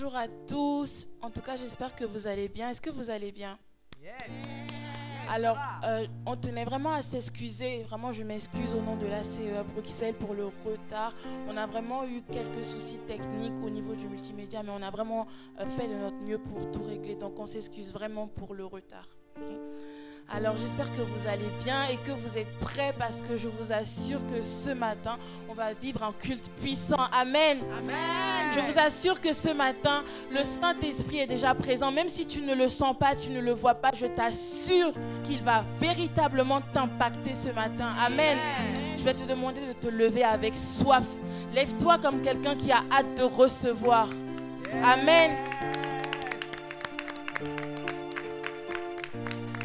Bonjour à tous. En tout cas, j'espère que vous allez bien. Est-ce que vous allez bien? Alors, on tenait vraiment à s'excuser. Vraiment, je m'excuse au nom de la CEA Bruxelles pour le retard. On a vraiment eu quelques soucis techniques au niveau du multimédia, mais on a vraiment fait de notre mieux pour tout régler. Donc, on s'excuse vraiment pour le retard. Okay? Alors, j'espère que vous allez bien et que vous êtes prêts parce que je vous assure que ce matin, on va vivre un culte puissant. Amen. Amen. Je vous assure que ce matin, le Saint-Esprit est déjà présent. Même si tu ne le sens pas, tu ne le vois pas, je t'assure qu'il va véritablement t'impacter ce matin. Amen. Je vais te demander de te lever avec soif. Lève-toi comme quelqu'un qui a hâte de recevoir. Amen.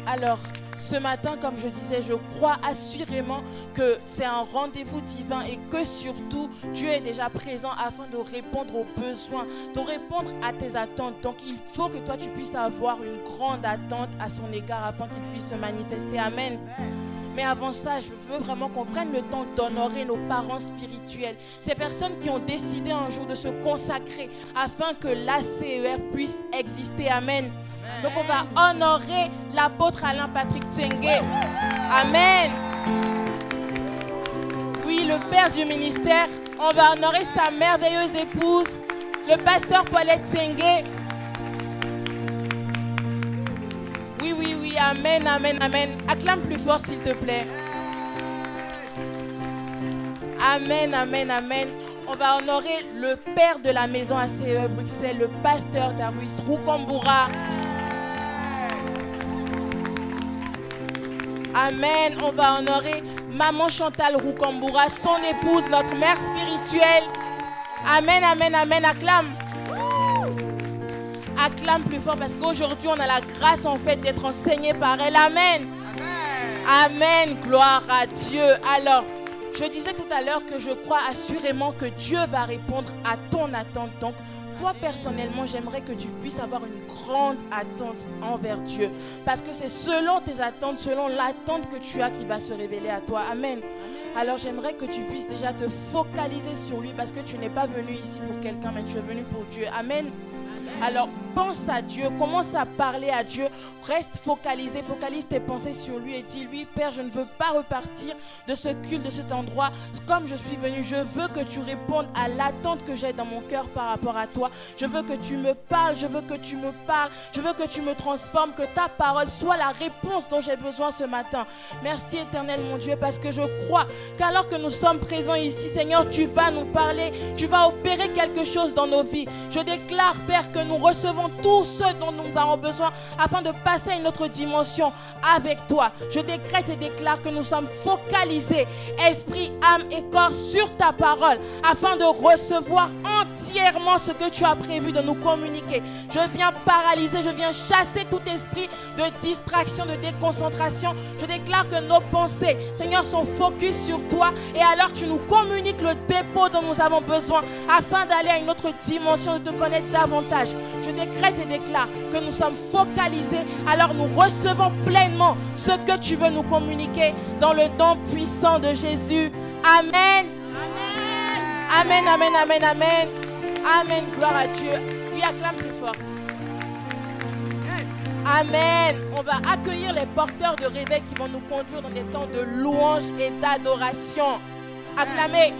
Alors, ce matin, comme je disais, je crois assurément que c'est un rendez-vous divin et que surtout, Dieu est déjà présent afin de répondre aux besoins, de répondre à tes attentes. Donc, il faut que toi, tu puisses avoir une grande attente à son égard afin qu'il puisse se manifester. Amen. Mais avant ça, je veux vraiment qu'on prenne le temps d'honorer nos parents spirituels. Ces personnes qui ont décidé un jour de se consacrer afin que l'ACER puisse exister. Amen. Donc on va honorer l'apôtre Alain Patrick Tsengue. Amen. Oui, le père du ministère. On va honorer sa merveilleuse épouse, le pasteur Paulette Tsengue. Oui, oui, oui. Amen, amen, amen. Acclame plus fort s'il te plaît. Amen, amen, amen. On va honorer le père de la maison ACE Bruxelles, le pasteur Darwis Rukamboura. Amen. On va honorer maman Chantal Rukamboura, son épouse, notre mère spirituelle. Amen, amen, amen. Acclame. Acclame plus fort parce qu'aujourd'hui, on a la grâce en fait d'être enseigné par elle. Amen. Amen. Gloire à Dieu. Alors, je disais tout à l'heure que je crois assurément que Dieu va répondre à ton attente. Donc, toi, personnellement, j'aimerais que tu puisses avoir une grande attente envers Dieu. Parce que c'est selon tes attentes, selon l'attente que tu as qu'il va se révéler à toi. Amen. Alors, j'aimerais que tu puisses déjà te focaliser sur lui parce que tu n'es pas venu ici pour quelqu'un, mais tu es venu pour Dieu. Amen. Alors, pense à Dieu, commence à parler à Dieu, reste focalisé, focalise tes pensées sur lui et dis-lui, Père, je ne veux pas repartir de ce culte, de cet endroit comme je suis venu. Je veux que tu répondes à l'attente que j'ai dans mon cœur par rapport à toi. Je veux que tu me parles, je veux que tu me parles, je veux que tu me transformes, que ta parole soit la réponse dont j'ai besoin ce matin. Merci éternel mon Dieu, parce que je crois qu'alors que nous sommes présents ici, Seigneur, tu vas nous parler, tu vas opérer quelque chose dans nos vies. Je déclare, Père, que nous recevons tout ce dont nous avons besoin afin de passer à une autre dimension avec toi. Je décrète et déclare que nous sommes focalisés, esprit, âme et corps, sur ta parole afin de recevoir entièrement ce que tu as prévu de nous communiquer. Je viens paralyser, je viens chasser tout esprit de distraction, de déconcentration. Je déclare que nos pensées, Seigneur, sont focus sur toi et alors tu nous communiques le dépôt dont nous avons besoin afin d'aller à une autre dimension, de te connaître davantage. Je décrète et déclare que nous sommes focalisés, alors nous recevons pleinement ce que tu veux nous communiquer dans le nom puissant de Jésus. Amen. Amen, amen, amen, amen. Amen, gloire à Dieu. Oui, acclame plus fort. Amen. On va accueillir les porteurs de réveil qui vont nous conduire dans des temps de louange et d'adoration. Acclamez.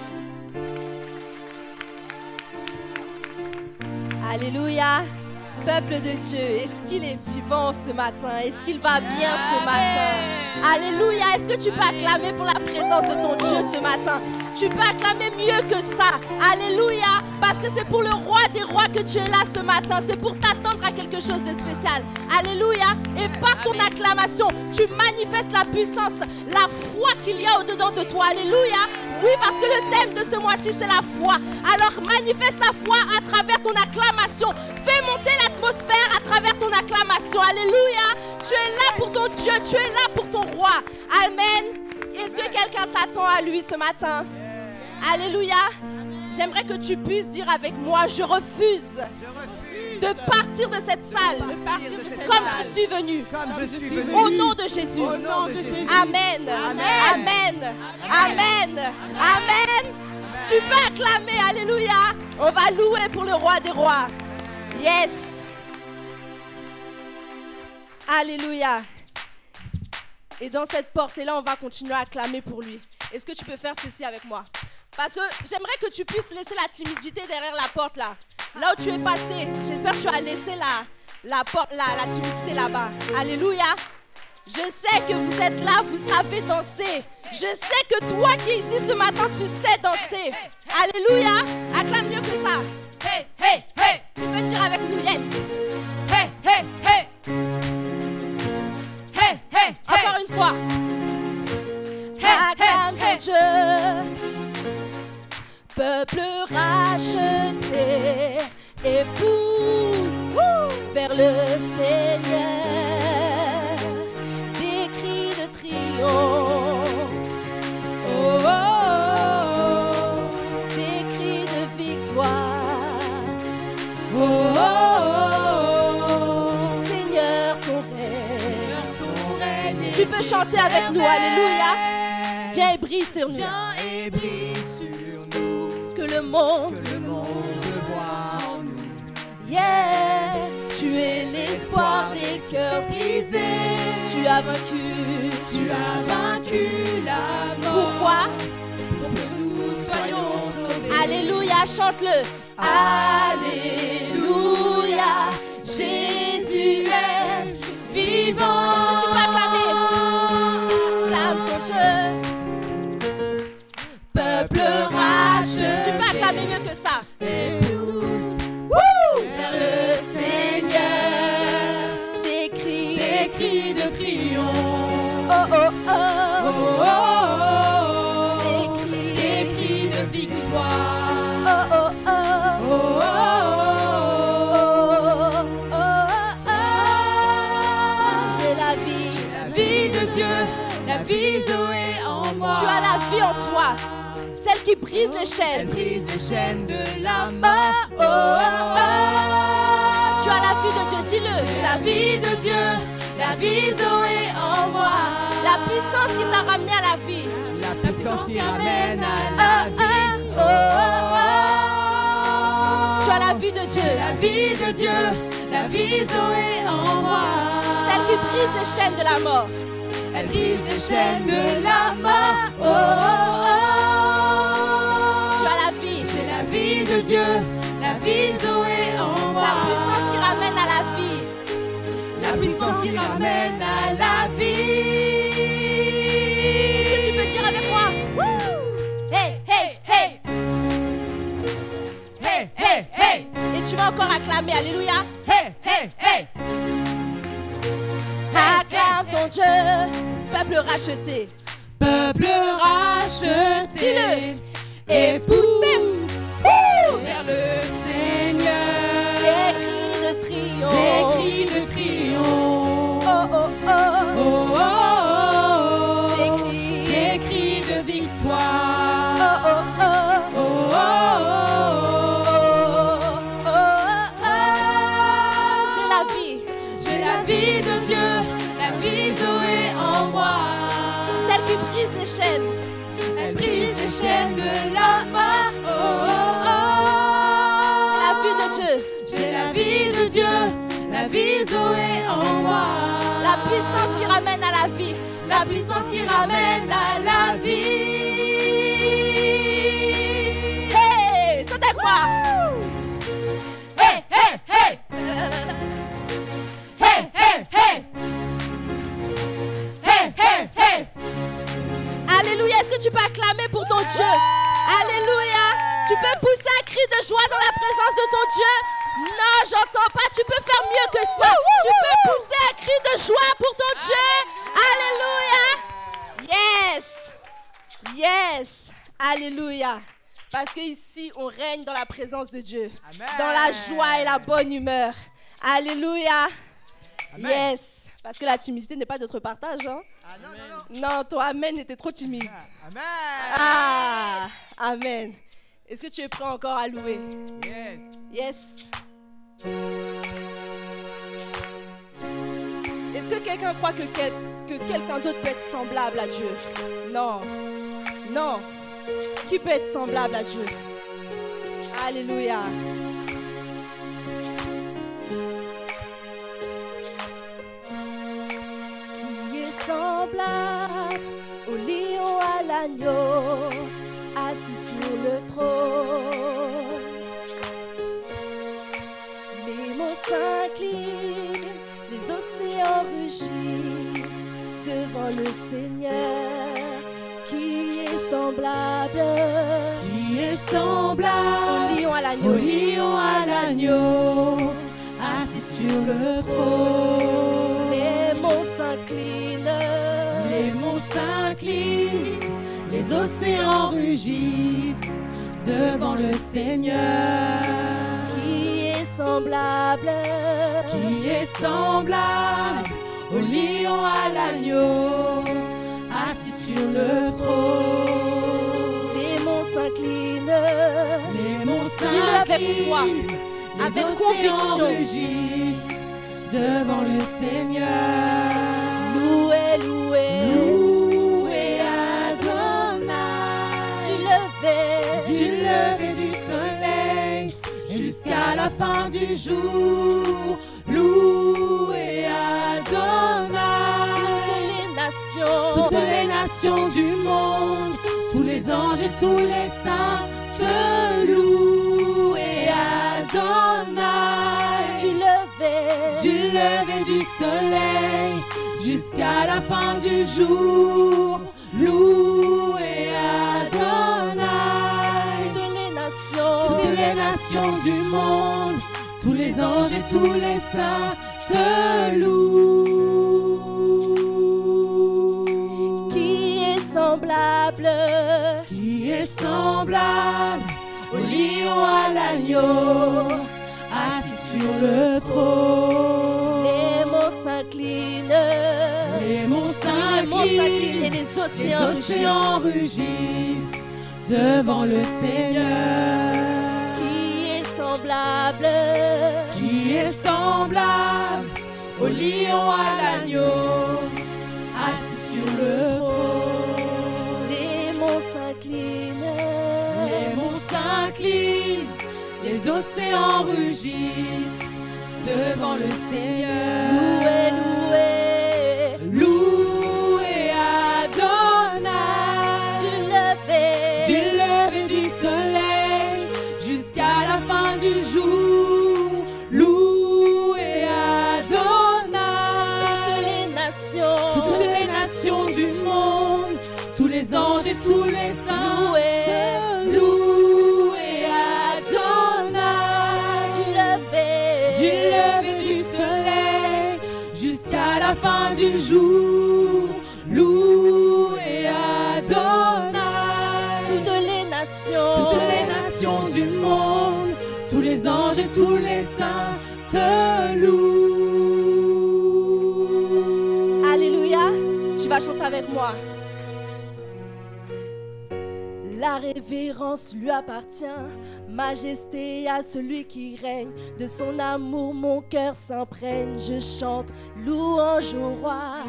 Alléluia. Peuple de Dieu, est-ce qu'il est vivant ce matin? Est-ce qu'il va bien ce matin? Alléluia. Est-ce que tu peux acclamer pour la présence de ton Dieu ce matin? Tu peux acclamer mieux que ça. Alléluia. Parce que c'est pour le roi des rois que tu es là ce matin. C'est pour t'attendre à quelque chose de spécial. Alléluia. Et par ton acclamation, tu manifestes la puissance, la foi qu'il y a au-dedans de toi. Alléluia. Oui, parce que le thème de ce mois-ci, c'est la foi. Alors manifeste la foi à travers ton acclamation. Fais monter l'atmosphère à travers ton acclamation. Alléluia. Tu es là pour ton Dieu. Tu es là pour ton roi. Amen. Est-ce que quelqu'un s'attend à lui ce matin? Alléluia. J'aimerais que tu puisses dire avec moi, je refuse de partir de cette salle comme je suis venu. Au nom de Jésus. Amen. Amen. Amen. Amen. Tu peux acclamer. Alléluia. On va louer pour le roi des rois. Yes. Alléluia. Et dans cette portée-là, on va continuer à clamer pour lui. Est-ce que tu peux faire ceci avec moi? Parce que j'aimerais que tu puisses laisser la timidité derrière la porte là. Là où tu es passé, j'espère que tu as laissé la porte, la timidité là-bas. Alléluia. Je sais que vous êtes là, vous savez danser. Je sais que toi qui es ici ce matin, tu sais danser. Alléluia. Acclame mieux que ça. Hey, hey, hey. Tu peux dire avec nous, yes. Hey, hey, hey. Hey, hey, hey. Encore une fois. Acclame ton Dieu. Peuple racheté et pousse vers le Seigneur. Des cris de triomphe. Oh, oh, oh. Des cris de victoire. Oh, oh, oh. Seigneur, ton règne. Tu peux chanter avec nous, alléluia. Viens et brille sur nous. Viens et brille sur nous. Que le monde voit en nous. Yeah. Tu es l'espoir des cœurs brisés. Tu as vaincu la mort. Pourquoi? Pour que nous soyons sauvés. Alléluia, chante-le. Alléluia, Jésus est vivant. Est-ce que tu peux acclamer? Acclame ton Dieu. Peuple racheté. Tu peux acclamer mieux que ça. Et pousse vers le Seigneur. Des cris de triomphe. Oh oh oh. Oh oh oh. Des cris de victoire. Oh oh oh. Oh oh oh. Oh oh oh. J'ai la vie de Dieu. La vie Zoé en moi. Tu as la vie en toi. Celle qui brise les chaînes. Elle brise les chaînes de la mort. Oh, oh, oh. Tu as la vie de Dieu, dis-le. La vie de Dieu, la vie Zoé en moi. La puissance qui t'a ramené à la vie. La puissance qui ramène à la vie. Oh, oh, oh. Tu as la vie de Dieu. La vie de Dieu, la vie Zoé en moi. Celle qui brise les chaînes de la mort. Elle brise les chaînes de la mort. Oh, oh, oh. Tu as la vie. J'ai la vie de Dieu. La vie Zoé en moi. La puissance qui ramène à la vie. La puissance qui ramène à la vie. Est-ce que tu peux dire avec moi? Hey, hey, hey. Hey, hey, hey. Et tu vas encore acclamer. Alléluia. Hey, hey, hey. Acclame ton Dieu, peuple racheté. Peuple racheté. Dis-le. Et pousse vers le Seigneur. Des cris de triomphe. Des cris de triomphe. Oh oh oh. Oh oh oh. Des cris de victoire. Oh oh oh. Oh oh oh. Oh oh oh. J'ai la vie. J'ai la vie de Dieu. La vie Zoé en moi. Celle qui brise les chaînes. Elle brise les chaînes de la mort. Oh, oh, oh. J'ai la vie de Dieu. J'ai la vie de Dieu. La vie Zoé en moi. La puissance qui ramène à la vie. La puissance qui ramène à la vie. Hey, saute avec moi. Hey, hey, hey. Hey, hey, hey. Hey, hey, hey. Alléluia, est-ce que tu peux acclamer pour ton Dieu? Alléluia. Tu peux pousser un cri de joie dans la présence de ton Dieu? Non, j'entends pas, tu peux faire mieux que ça. Tu peux pousser un cri de joie pour ton Dieu. Alléluia. Yes. Yes. Alléluia. Parce qu'ici, on règne dans la présence de Dieu. Amen. Dans la joie et la bonne humeur. Alléluia. Amen. Yes. Parce que la timidité n'est pas notre partage. Hein? Ah, non, non, non. Non, ton amen était trop timide. Amen. Ah, amen. Est-ce que tu es prêt encore à louer? Yes. Yes. Est-ce que quelqu'un croit que quelqu'un d'autre peut être semblable à Dieu? Non. Non. Qui peut être semblable à Dieu? Alléluia. l'agneau, assis sur le trône. Les monts s'inclinent, les océans rugissent devant le Seigneur, qui est semblable, au lion à l'agneau, assis sur le trône. Les monts s'inclinent, les océans rugissent devant le Seigneur, qui est semblable, au lion à l'agneau, assis sur le trône. Les monts s'inclinent, dis-le avec foi, avec conviction, rugissent devant le Seigneur. Louez, du lever du soleil jusqu'à la fin du jour, louez Adonai. Toutes les nations du monde, tous les anges et tous les saints te louent Adonai. Du lever du soleil jusqu'à la fin du jour, louez Adonai. Toutes les nations du monde, tous les anges et tous les saints te louent. Qui est semblable au lion à l'agneau, assis sur le trône. Les monts s'inclinent, et les océans rugissent devant le Seigneur. Qui est semblable au lion à l'agneau, assis sur le trône. Les monts s'inclinent, les océans rugissent devant le Seigneur. Louez Adonai. Du lever du soleil jusqu'à la fin du jour, louez Adonai. Toutes les nations du monde, tous les anges et tous les saints, louez Adonai. Du lever du soleil jusqu'à la fin du jour, louez Adonai. Toutes les nations du monde, tous les anges et tous les saints te louent. Alléluia. Tu vas chanter avec moi. La révérence lui appartient, majesté à celui qui règne. De son amour mon cœur s'imprègne, je chante louange au roi.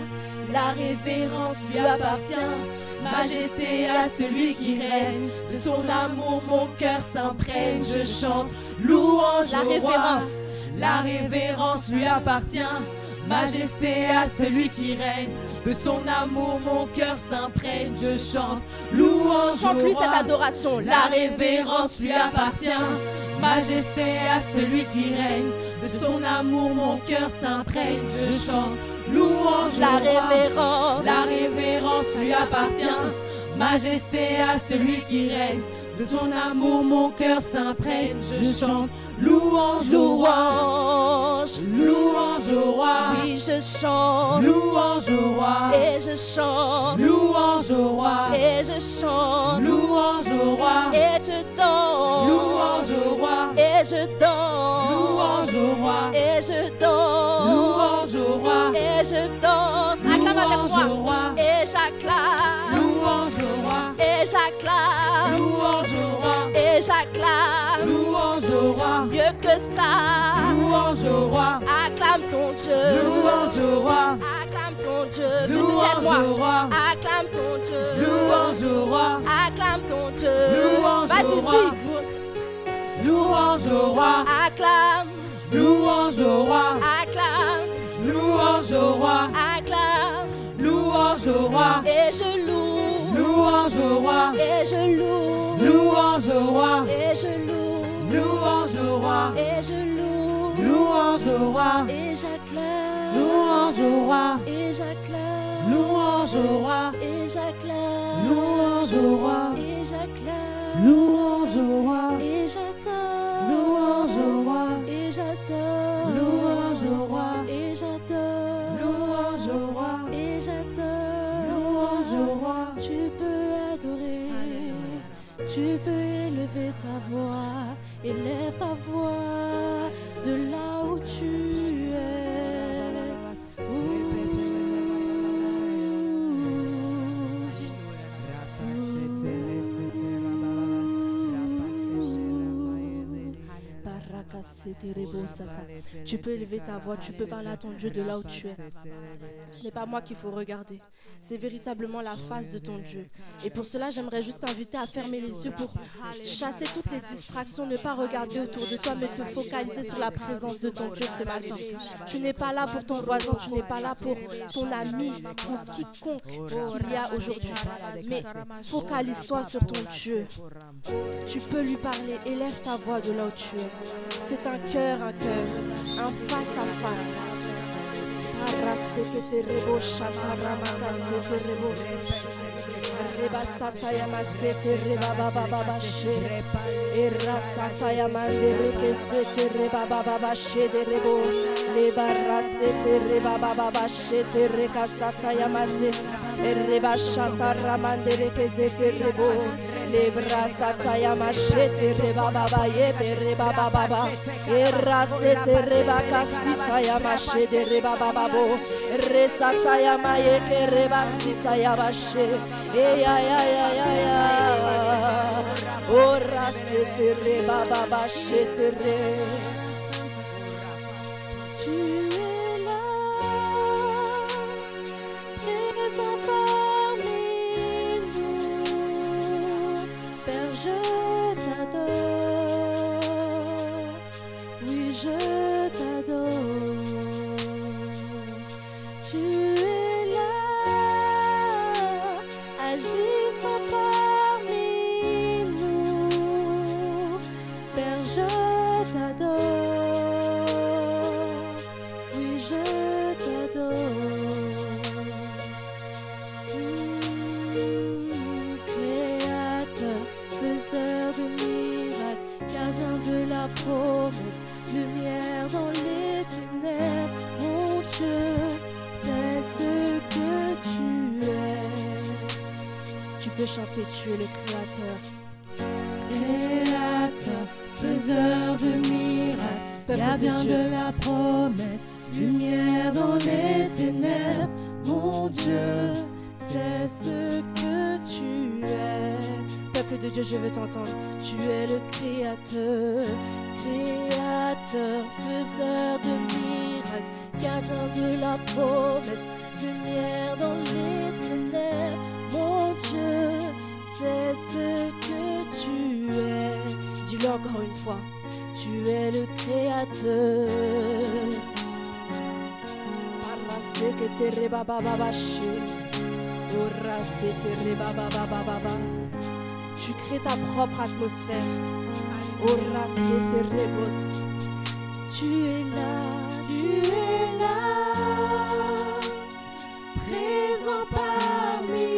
La révérence lui appartient, majesté à celui qui règne. De son amour mon cœur s'imprègne, je chante louange au roi. La révérence lui appartient, majesté à celui qui règne. De son amour mon cœur s'imprègne, je chante louange au roi. Chante-lui cette adoration. La révérence lui appartient, majesté à celui qui règne. De son amour mon cœur s'imprègne, je chante louange au roi. La révérence lui appartient, majesté à celui qui règne. De son amour mon cœur s'imprègne, je chante louange au roi. Louange au roi. Oui, je chante louange au roi. Et je chante louange au roi. Et je chante louange au roi. Et je danse louange au roi. Et je danse louange au roi. Et je danse louange au roi. Et je danse. Acclame avec moi. Et j'acclame louange au roi. Et j'acclame louange au roi. Et j'acclame louange au roi. Mieux que ça, louange au roi. Acclame ton Dieu. Louange au roi. Acclame ton Dieu. Louange au roi. Acclame ton Dieu. Louange au roi. Acclame ton Dieu. Louange au roi. Vas-y, louange au roi. Acclame. Louange au roi. Acclame. Louange au roi. Acclame. Louange au roi. Et je loue. Louange Louange au roi. Et je loue. Louange au roi. Et je loue. Louange au roi. Et je loue. Louange au roi. Et j'acclame. Louange au roi. Et j'acclame. Louange au roi. Et j'acclame. Louange au roi. Et j'acclame. Louange au roi. Et j'adore. Louange au roi. Et j'adore. Louange au roi. Et j'adore. Louange au roi. Et j'adore. Louange au roi. Tu peux adorer. Tu peux élever ta voix. Élève ta voix de là où tu es. Tu peux élever ta voix, tu peux parler à ton Dieu de là où tu es. Ce n'est pas moi qu'il faut regarder, c'est véritablement la face de ton Dieu. Et pour cela, j'aimerais juste t'inviter à fermer les yeux pour chasser toutes les distractions, ne pas regarder autour de toi, mais te focaliser sur la présence de ton Dieu ce matin. Tu n'es pas là pour ton voisin, tu n'es pas là pour ton ami ou quiconque qu'il y a aujourd'hui. Mais focalise-toi sur ton Dieu. Tu peux lui parler, élève ta voix de là où tu es. C'est un cœur, un face à face. Le brasata ya machete reba baba ye reba baba erasete reba kasita ya machete reba baba bo resata ya maye ke reba sita ya bache e ya orasete reba baba chete re. Tu es là, présent parmi nous. Père, je t'adore, oui je t'adore. Tu es là, agissant parmi nous. Père, je t'adore, oui je t'adore. Créateur, faiseur de miracles, gardien de la promesse, lumière dans les ténèbres, mon Dieu, c'est ce que tu es. Tu peux chanter, tu es le Créateur. Créateur, faiseur de miracles, gardien de la promesse, lumière dans les ténèbres, mon Dieu, C'est ce que tu es. Peuple de Dieu, je veux t'entendre. Tu es le Créateur, Créateur, faiseur de miracles, gardien de la promesse, lumière dans les ténèbres. Mon Dieu, c'est ce que tu es. Dis-le encore une fois. Tu es le Créateur. Tu crées ta propre atmosphère. Tu es là, présent parmi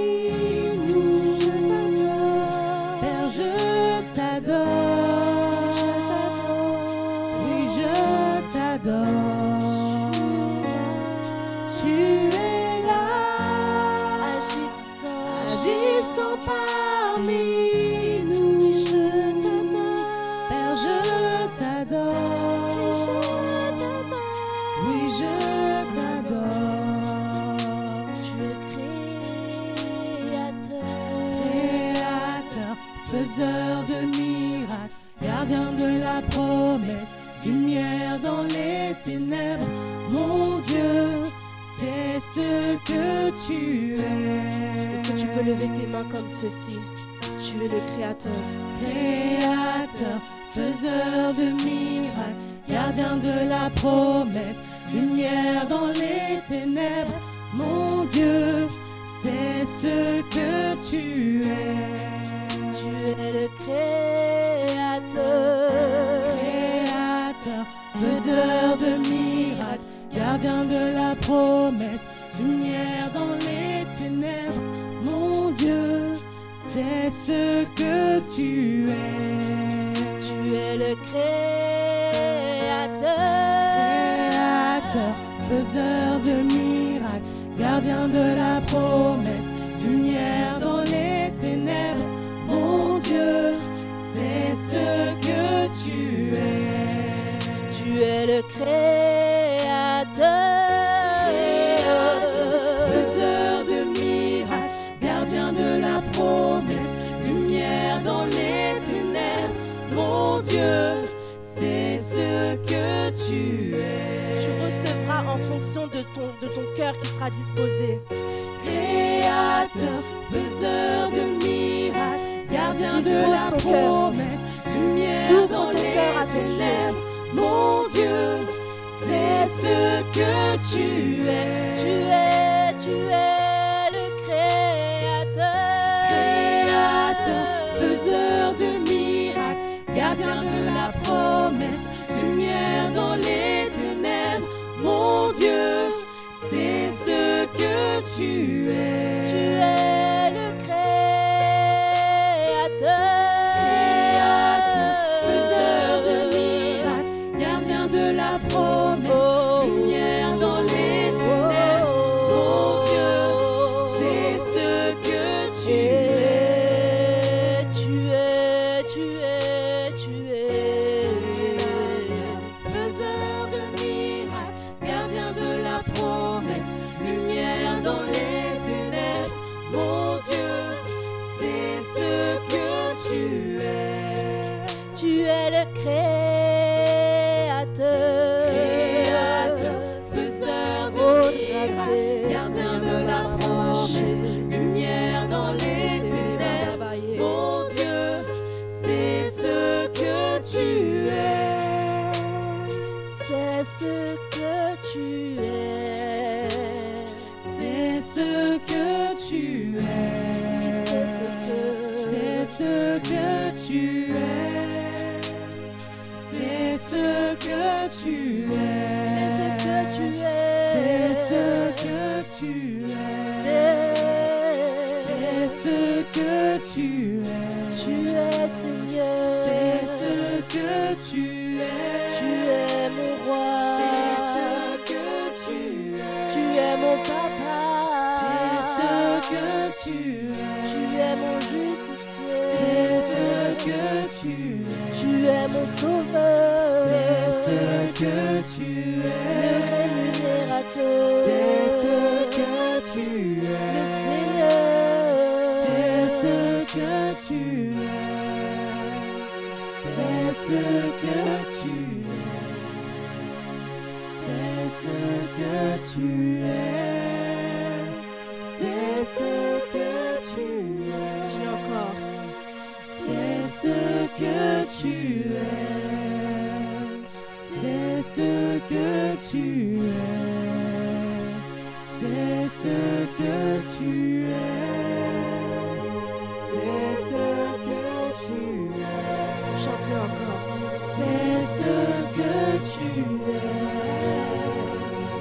nous. Père, je t'adore, oui je t'adore. Tu es là, agissant parmi nous. Père, je t'adore, oui je t'adore. Tu es Créateur, faiseur de miracles, gardien de la promesse, lumière dans les ténèbres, mon Dieu, c'est ce que tu es. Est-ce que tu peux lever tes mains comme ceci? Tu es le Créateur. Créateur, faiseur de miracles, gardien de la promesse, lumière dans les ténèbres, mon Dieu, c'est ce que tu es. Tu es le Créateur, faiseur de miracles, gardien de la promesse, lumière dans les ténèbres. Mon Dieu, c'est ce que tu es. tu es le Créateur, faiseur de miracles, gardien de la promesse, lumière dans les ténèbres. Mon Dieu, c'est ce que tu es. tu es le Créateur, faiseur de miracles, gardien de la promesse, lumière dans les ténèbres. Mon Dieu, c'est ce que tu es. tu recevras en fonction de ton cœur qui sera disposé. Créateur, faiseur de miracles, gardien de la Dispose ton cœur. promesse, lumière Ouvre dans ton les cœur à ton ténèbres. Mon Dieu, c'est ce que tu es. Tu es le Créateur, faiseur de miracles, gardien de la promesse, lumière dans les ténèbres. Mon Dieu, c'est ce que tu es. tu es le Créateur, faiseur de miracles, gardien de la promesse, lumière dans les ténèbres. Mon Dieu, c'est ce que tu es. tu es Faiseur de miracles, gardien de la promesse, lumière dans les ténèbres. Mon Dieu, c'est ce que tu es. Tu es le Créateur, faiseur de miracles, gardien de la promesse, lumière dans les ténèbres. Mon Dieu, c'est ce que tu es. c'est ce que tu es. C'est ce que tu es. C'est ce que tu es. C'est ce que tu es. C'est ce que tu es. C'est ce que tu es. C'est ce que tu es. Tu es Seigneur. C'est ce que tu es. Tu es mon roi. C'est ce que tu es. Tu es mon papa. C'est ce que tu es. Tu es mon justicier. C'est ce que tu es. Tu es mon sauveur. C'est ce que tu es. Le rémunérateur. C'est ce que tu es. Le Seigneur. C'est ce que tu es. C'est ce que tu es. C'est ce que tu es. C'est ce que tu es. Dis-le encore. C'est ce que tu es. C'est ce que tu es. C'est ce que tu es. C'est ce que tu es. Chante-le encore. C'est ce que tu es.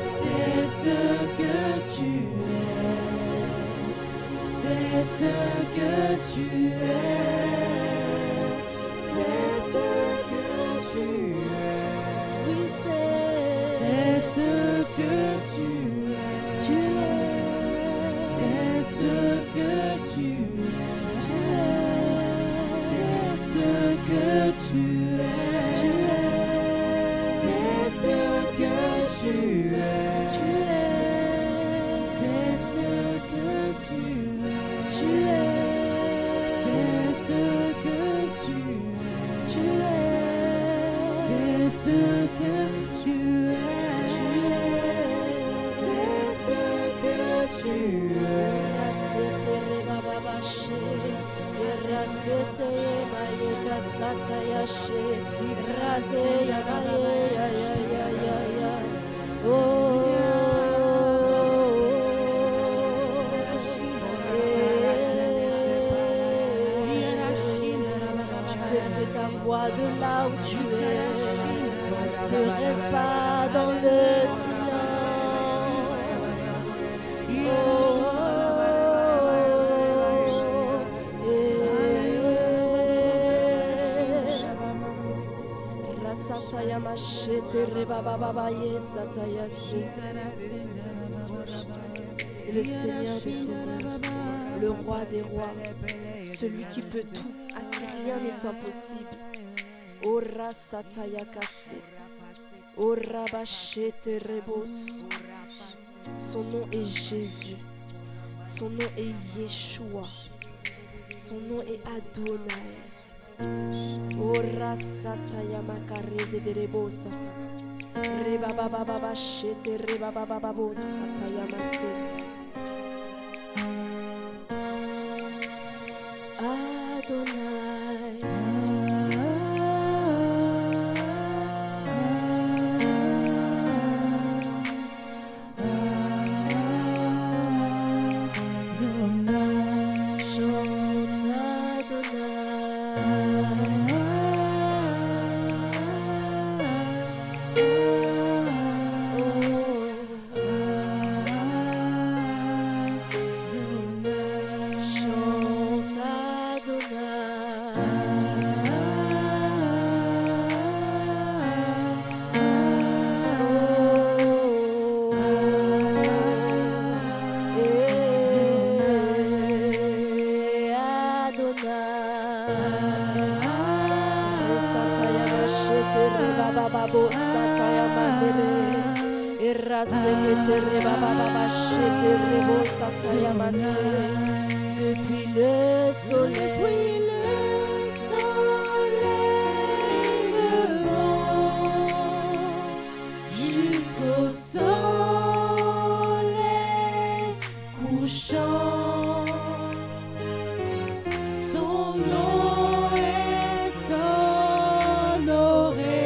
C'est ce que tu es. C'est ce que tu es. C'est ce que tu es. Oui, C'est ce que tu es. Tu es. C'est ce que tu es. Tu es. C'est ce que tu es. Tu es. C'est ce que tu es. Tu es. C'est ce que tu es. Tu es. C'est ce que tu es. Tu es. C'est ce que tu es. Tu es. C'est ce que tu es. Rasete rebababashi, rasete maye kasata yashi, raze ya maye ya ya ya ya ya. Oh, Fais ta voix de là où tu es. Ne reste pas dans le silence. C'est le Seigneur des Seigneurs, le Roi des Rois, celui qui peut tout, à qui rien n'est impossible. Ora sataya kase, ora bachete rebos. Son nom est Jésus, son nom est Yeshua, son nom est Adonai. Ora sataya makareze de rebos sata, reba baba baba shete reba baba babo sataya mase. Adonai. Depuis le soleil levant jusqu'au soleil couchant, ton nom est honoré,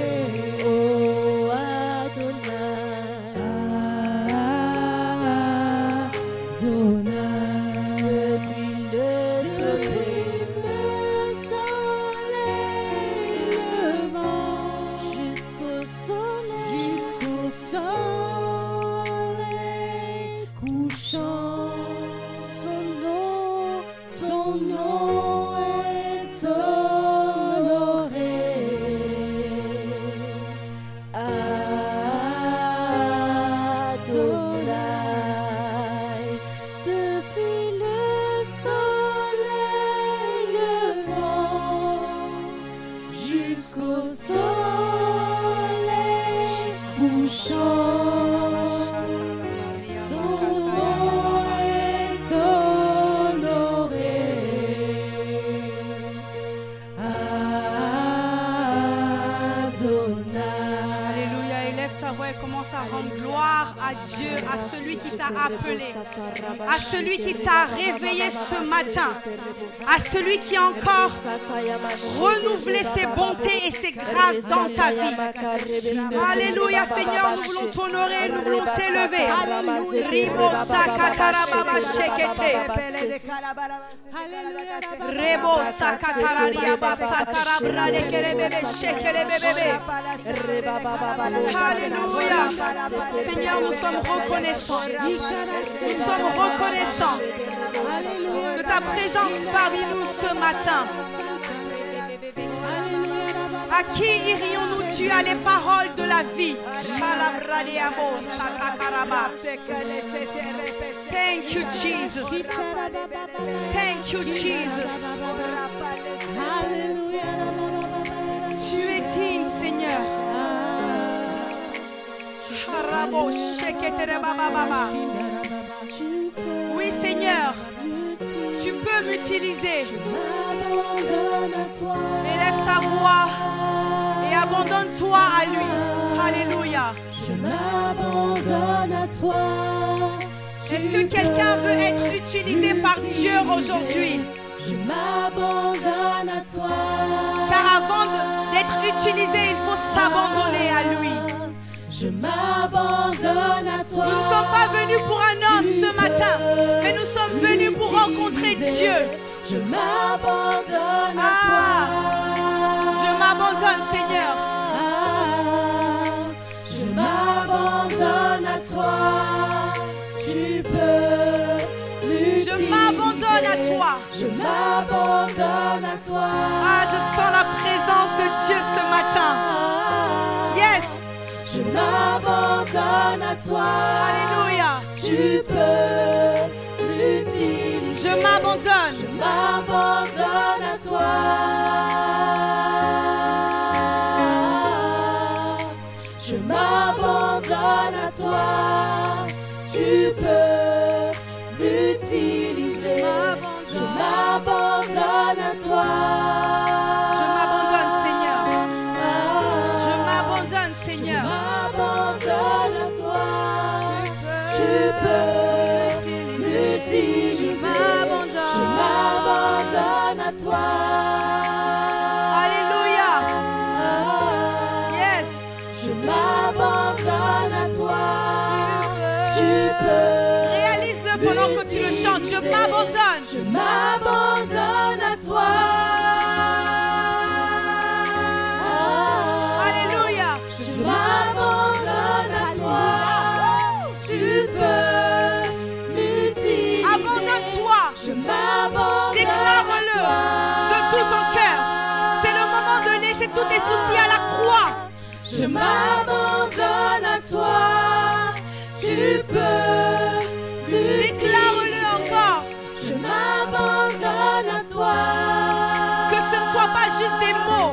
oh Adonai. Depuis le soleil levant jusqu'au soleil couchant, ton nom est honoré. Adonai. Depuis le soleil levant jusqu'au soleil couchant, ton nom est honoré. Adonai. Alléluia, élève ta voix et commence à rendre gloire à Dieu, à celui qui t'a appelé, à celui qui t'a réveillé ce matin, à celui qui a encore renouvelé ses bontés et ses grâces dans ta vie. Alléluia, Seigneur, nous voulons t'honorer, nous voulons t'élever. Rimo sakatara baba shekete. Rebo sakatara riaba sakara brade kerebebe shekere bebebe. Alléluia. Seigneur, nous sommes reconnaissants. Nous sommes reconnaissants de ta présence parmi nous ce matin. À qui irions-nous? Tu as les paroles de la vie. Thank you, Jesus. Thank you, Jesus. Tu es digne, Seigneur. Oui, Seigneur, tu peux m'utiliser. Élève ta voix et abandonne-toi à lui. Alléluia. Je m'abandonne à toi. Est-ce que quelqu'un veut être utilisé par Dieu aujourd'hui? Je m'abandonne à toi. Car avant d'être utilisé, il faut s'abandonner à lui. Je m'abandonne à toi. Nous ne sommes pas venus pour un homme ce matin, mais nous sommes venus pour rencontrer Dieu. Je m'abandonne à toi. toi. Je m'abandonne à toi. Ah, je sens la présence de Dieu ce matin. Yes. Je m'abandonne à toi. Alléluia. Tu peux l'utiliser. Je m'abandonne. Je m'abandonne à toi. Je m'abandonne à toi. Tu peux l'utiliser. Je m'abandonne à toi. Je m'abandonne, Seigneur. Je m'abandonne, Seigneur. Je m'abandonne à toi. Tu peux l'utiliser. Je m'abandonne à toi. Alléluia. Yes. Je m'abandonne à toi. Tu peux. Réalise-le pendant que tu le chantes. Je m'abandonne. Je m'abandonne à toi. Alléluia. Je m'abandonne à toi. Tu peux m'utiliser. Abandonne-toi. Je m'abandonne. Déclare-le de tout ton cœur. C'est le moment de laisser tous tes soucis à la croix. Je m'abandonne à toi. Tu peux m'utiliser. Déclare-le encore. Je m'abandonne à toi. Que ce ne soit pas juste des mots,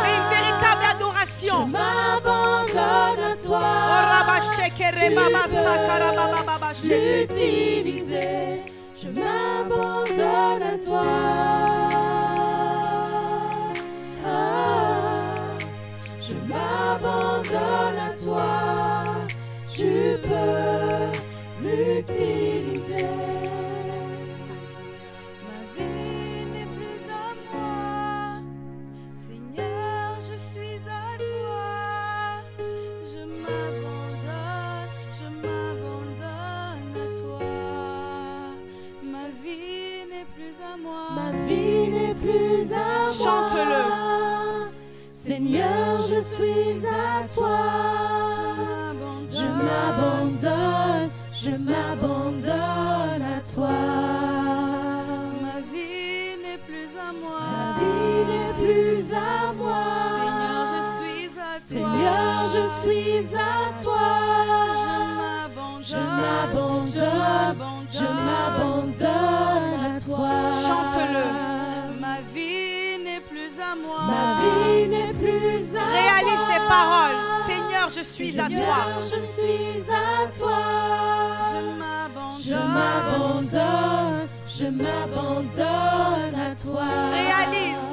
mais une véritable Je adoration. m'abandonne à toi. L'utiliser. Je m'abandonne à toi. Je m'abandonne à toi. Tu peux l'utiliser. Ma vie n'est plus à moi. Seigneur, je suis à toi. Je m'abandonne à toi. Ma vie n'est plus à moi. Ma vie n'est plus à moi. Chante-le. Seigneur, je suis à toi. Je m'abandonne à toi. Ma vie n'est plus à moi. Ma vie n'est plus à moi. Seigneur, je suis à toi. Seigneur, je suis à toi. Je m'abandonne à toi. Chante-le. Ma vie n'est plus à moi. Ma vie n'est plus à moi. Réalise tes paroles. Seigneur, je suis à Seigneur, toi. je suis à toi. Je m'abandonne. Je m'abandonne à toi. Réalise.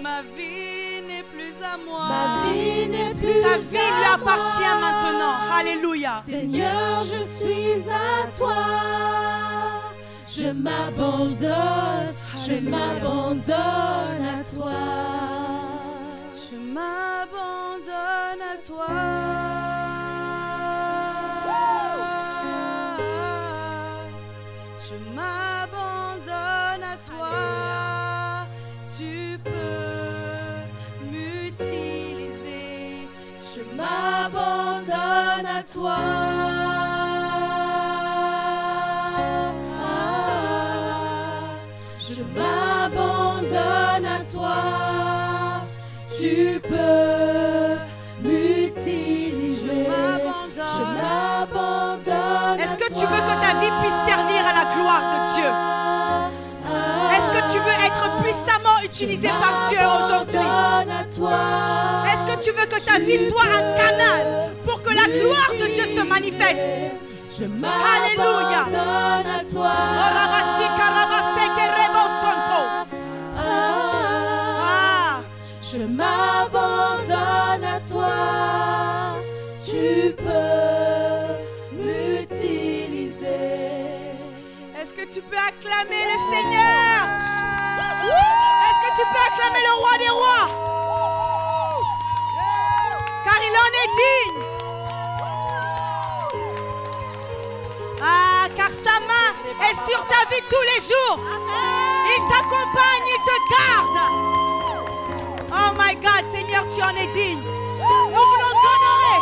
Ma vie n'est plus à moi. Ma vie n'est plus Ta vie lui appartient maintenant. Alléluia. Seigneur, je suis à toi. Je m'abandonne à toi. Je m'abandonne à toi. Je m'abandonne à toi. Tu peux m'utiliser. Je m'abandonne à toi. Je m'abandonne à toi. Tu peux m'utiliser. Je m'abandonne. Est-ce que tu veux que ta vie puisse servir à la gloire de Dieu? Est-ce que tu veux être puissamment utilisé par Dieu aujourd'hui? Est-ce que tu veux que ta vie soit un canal pour que la gloire de Dieu se manifeste? Alléluia. À toi. Je m'abandonne à toi. Tu peux m'utiliser. Est-ce que tu peux acclamer le Seigneur? Est-ce que tu peux acclamer le roi des rois? Car il en est digne. Ah, car sa main est sur ta vie tous les jours. Il t'accompagne, il te garde. Oh my God, Seigneur, tu en es digne. Nous voulons t'honorer.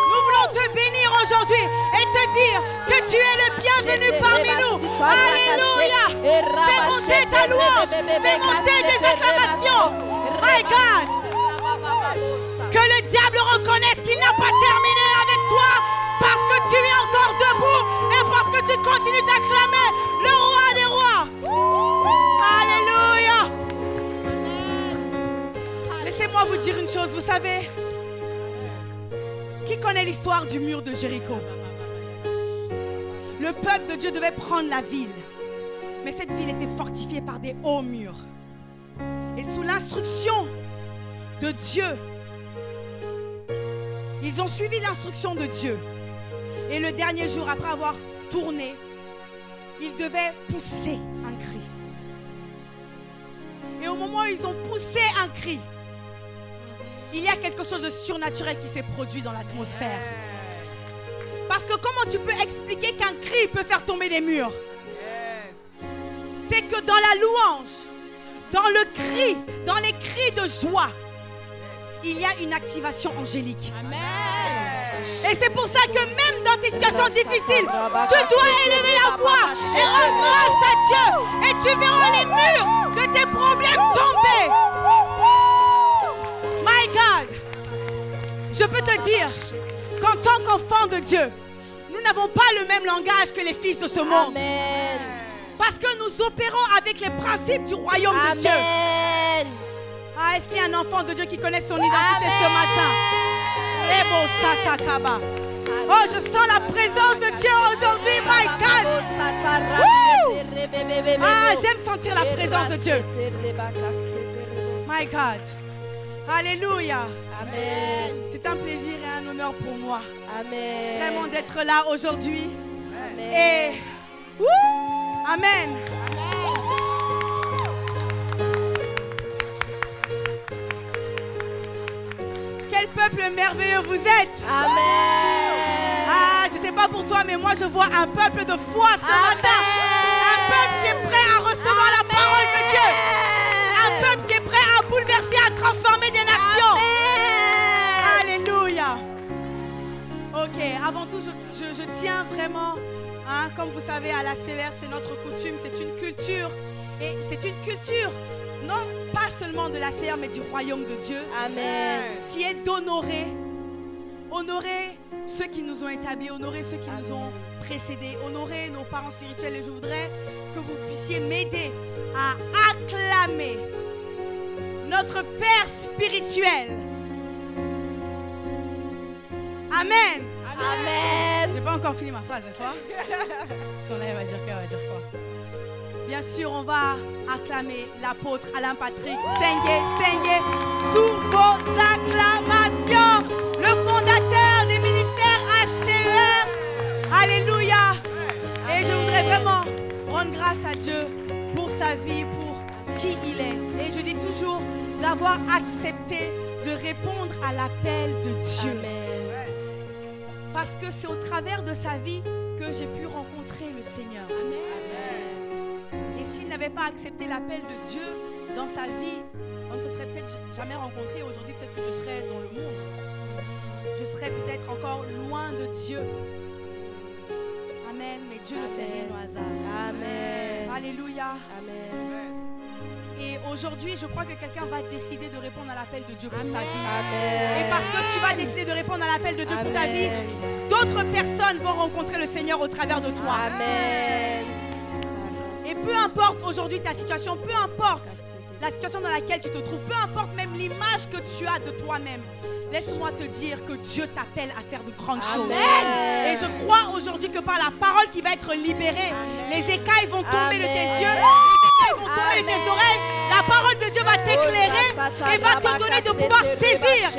Nous voulons te bénir aujourd'hui et te dire que tu es le bienvenu parmi nous. Alléluia. Fais la louange. Fais monter des acclamations. My God. Que le diable reconnaisse qu'il n'a pas terminé avec toi parce que tu es encore debout et parce que tu continues d'acclamer le roi des rois. Alléluia. Laissez-moi vous dire une chose, vous savez, qui connaît l'histoire du mur de Jéricho? Le peuple de Dieu devait prendre la ville, mais cette ville était fortifiée par des hauts murs. Et sous l'instruction de Dieu, ils ont suivi l'instruction de Dieu. Et le dernier jour, après avoir tourné, ils devaient pousser un cri. Et au moment où ils ont poussé un cri, il y a quelque chose de surnaturel qui s'est produit dans l'atmosphère. Parce que comment tu peux expliquer qu'un cri peut faire tomber des murs? C'est que dans la louange, dans le cri, dans les cris de joie, il y a une activation angélique. Amen. Et c'est pour ça que même dans tes situations difficiles, tu dois élever la voix et rendre grâce à Dieu. Et tu verras les murs de tes problèmes tomber. My God, je peux te dire qu'en tant qu'enfant de Dieu, nous n'avons pas le même langage que les fils de ce monde. Amen. Parce que nous opérons avec les principes du royaume de Dieu. Amen. Ah, est-ce qu'il y a un enfant de Dieu qui connaît son identité ce matin? Oh, je sens la présence de Dieu aujourd'hui, my God. Ah, j'aime sentir la présence de Dieu. My God. Alléluia. Amen. C'est un plaisir et un honneur pour moi. Amen. Vraiment d'être là aujourd'hui. Amen. Et Amen. Quel peuple merveilleux vous êtes. Amen. Ah, je ne sais pas pour toi, mais moi je vois un peuple de foi ce matin. Un peuple qui est prêt à recevoir la parole de Dieu. Un peuple qui est prêt à bouleverser, à transformer des nations. Alléluia. Ok, avant tout, je tiens vraiment, hein, comme vous savez, à la CVR, c'est notre coutume, c'est une culture. Et c'est une culture, non pas seulement de la CVR, mais du royaume de Dieu. Amen. Qui est d'honorer, honorer ceux qui nous ont établis, honorer ceux qui nous ont précédés, honorer nos parents spirituels. Et je voudrais que vous puissiez m'aider à acclamer notre Père spirituel. Amen. Amen. J'ai pas encore fini ma phrase, n'est-ce pas? Son là, elle va dire quoi? Elle va dire quoi? Bien sûr, on va acclamer l'apôtre Alain Patrick. Seignez sous vos acclamations, le fondateur des ministères ACER. Alléluia. Et je voudrais vraiment rendre grâce à Dieu pour sa vie, pour qui il est. Et je dis toujours d'avoir accepté de répondre à l'appel de Dieu. Amen. Parce que c'est au travers de sa vie que j'ai pu rencontrer le Seigneur. Amen. Et s'il n'avait pas accepté l'appel de Dieu dans sa vie, on ne se serait peut-être jamais rencontré. Aujourd'hui, peut-être que je serais dans le monde. Je serais peut-être encore loin de Dieu. Amen. Mais Dieu ne fait rien au hasard. Amen. Alléluia. Amen. Et aujourd'hui, je crois que quelqu'un va décider de répondre à l'appel de Dieu pour sa vie. Amen. Et parce que tu vas décider de répondre à l'appel de Dieu pour ta vie, d'autres personnes vont rencontrer le Seigneur au travers de toi. Amen. Et peu importe aujourd'hui ta situation, peu importe la situation dans laquelle tu te trouves, peu importe même l'image que tu as de toi-même, laisse-moi te dire que Dieu t'appelle à faire de grandes choses. Et je crois aujourd'hui que par la parole qui va être libérée, les écailles vont tomber de tes yeux, les écailles vont tomber de tes oreilles. La parole de Dieu va t'éclairer et va te donner de pouvoir saisir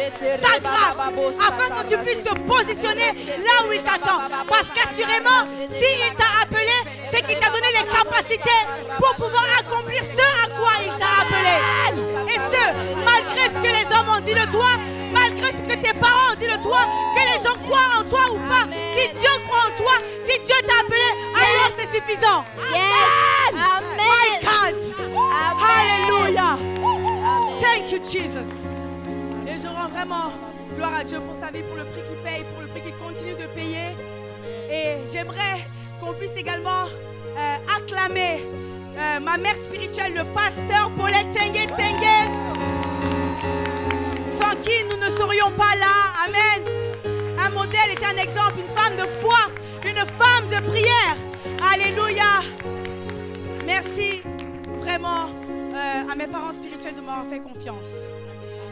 sa grâce afin que tu puisses te positionner là où il t'attend. Parce qu'assurément, s'il t'a appelé, c'est qu'il t'a donné les capacités pour pouvoir accomplir ce à quoi il t'a appelé. Et ce, malgré ce que les hommes ont dit de toi, malgré ce que tes parents ont dit de toi, que les gens croient en toi ou pas, si Dieu croit en toi, si Dieu t'a appelé, alors c'est suffisant. Yes. Amen. My God. Hallelujah. Amen. Thank you, Jesus. Et je rends vraiment gloire à Dieu pour sa vie, pour le prix qu'il paye, pour le prix qu'il continue de payer. Et j'aimerais qu'on puisse également acclamer ma mère spirituelle, le pasteur Paulette Tsenge Tsenge, sans qui nous ne serions pas là. Amen. Un modèle est un exemple, une femme de foi, une femme de prière. Alléluia. Merci vraiment à mes parents spirituels de m'avoir fait confiance.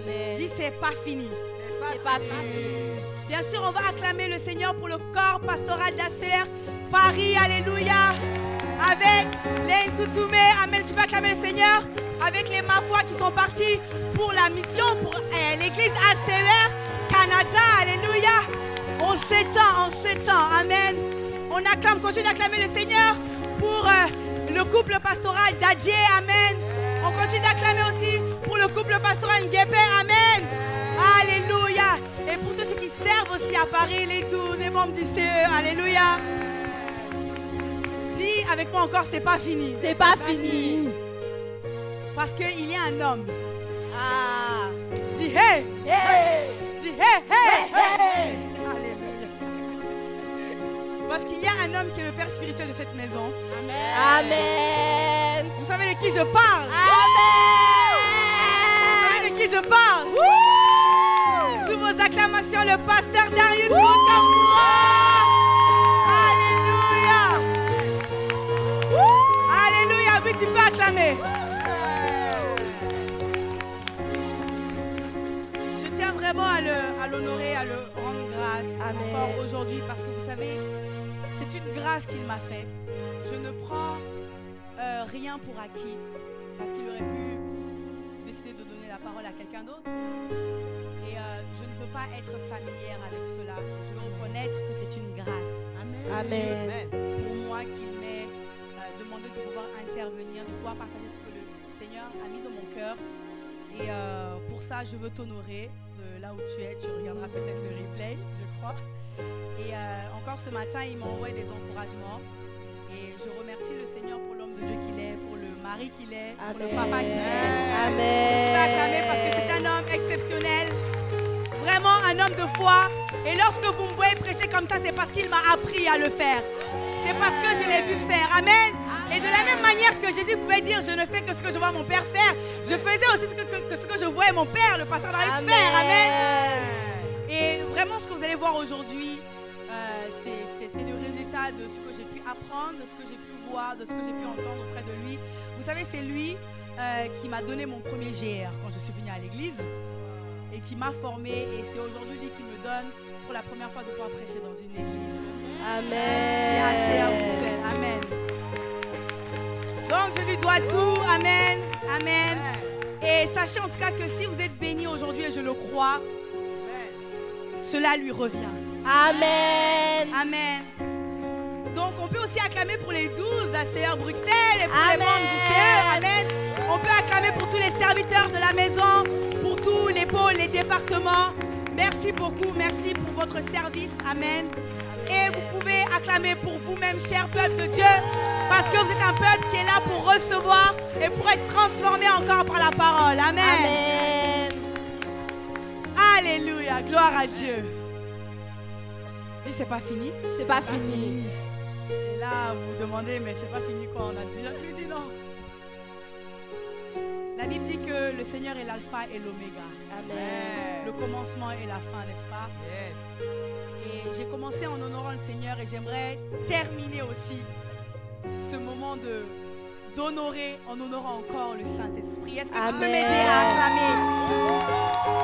Amen. Dis, c'est pas fini. C'est pas fini. Bien sûr, on va acclamer le Seigneur pour le corps pastoral d'ACR Paris. Alléluia. Avec les Toutoumé. Amen. Tu peux acclamer le Seigneur. Avec les Mafoi qui sont partis pour la mission, pour l'église ACR Canada. Alléluia. On s'étend. Amen. On acclame, continue d'acclamer le Seigneur pour le couple pastoral d'Adier. Amen. On continue d'acclamer aussi pour le couple pastoral Nguépé. Amen. Alléluia. Et pour tous ceux qui servent aussi à Paris, les membres du CE. Alléluia. Dis avec moi encore, c'est pas fini. C'est pas fini. Parce qu'il y a un homme. Ah. Dis hey. Hey. Dis hey, hey, Hey. Alléluia. Parce qu'il y a un homme qui est le père spirituel de cette maison. Amen. Vous savez de qui je parle? Amen. Vous savez de qui je parle? Sous vos acclamations, le pasteur Darius Rukamura. Alléluia. Alléluia. Oui, tu peux acclamer. Je tiens vraiment à l'honorer, à le rendre grâce. Amen. Encore aujourd'hui, parce que vous savez, c'est une grâce qu'il m'a faite. Je ne prends rien pour acquis, parce qu'il aurait pu décider de donner la parole à quelqu'un d'autre. Et je ne veux pas être familière avec cela. Je veux reconnaître que c'est une grâce. Amen. Pour moi qu'il m'ait demandé de pouvoir intervenir, de pouvoir partager ce que le Seigneur a mis dans mon cœur. Et pour ça, je veux t'honorer de là où tu es. Tu regarderas peut-être le replay, je crois. Et encore ce matin, il m'a envoyé des encouragements. Et je remercie le Seigneur pour l'homme de Dieu qu'il est, pour le mari qu'il est, pour le papa qu'il est. Amen. Je peux acclamer parce que c'est un homme exceptionnel. Vraiment un homme de foi. Et lorsque vous me voyez prêcher comme ça, c'est parce qu'il m'a appris à le faire. C'est parce que je l'ai vu faire. Amen. Et de la même manière que Jésus pouvait dire, je ne fais que ce que je vois mon Père faire, je faisais aussi ce que je voyais mon Père, le pasteur Darius, faire. Amen. Et vraiment, ce que vous allez voir aujourd'hui, c'est le résultat de ce que j'ai pu apprendre, de ce que j'ai pu voir, de ce que j'ai pu entendre auprès de lui. Vous savez, c'est lui qui m'a donné mon premier GR quand je suis venue à l'église et qui m'a formé. Et c'est aujourd'hui lui qui me donne pour la première fois de pouvoir prêcher dans une église. Amen. Et assez à Bruxelles. Amen. Donc je lui dois tout. Amen. Amen. Et sachez en tout cas que si vous êtes bénis aujourd'hui, et je le crois, cela lui revient. Amen. Amen. Donc on peut aussi acclamer pour les 12 d'ACR Bruxelles et pour les membres du CE. Amen. On peut acclamer pour tous les serviteurs de la maison, pour tous les pôles, les départements. Merci beaucoup, merci pour votre service. Amen. Et vous pouvez acclamer pour vous-même, cher peuple de Dieu, parce que vous êtes un peuple qui est là pour recevoir et pour être transformé encore par la parole. Amen. Amen. Alléluia, gloire à Dieu. Dis, c'est pas fini. C'est pas fini. Et là, vous vous demandez, mais c'est pas fini quoi? On a déjà tout dit, non? La Bible dit que le Seigneur est l'alpha et l'oméga. Amen. Le commencement et la fin, n'est-ce pas? Yes. Et j'ai commencé en honorant le Seigneur et j'aimerais terminer aussi ce moment d'honorer en honorant encore le Saint-Esprit. Est-ce que tu peux m'aider à acclamer?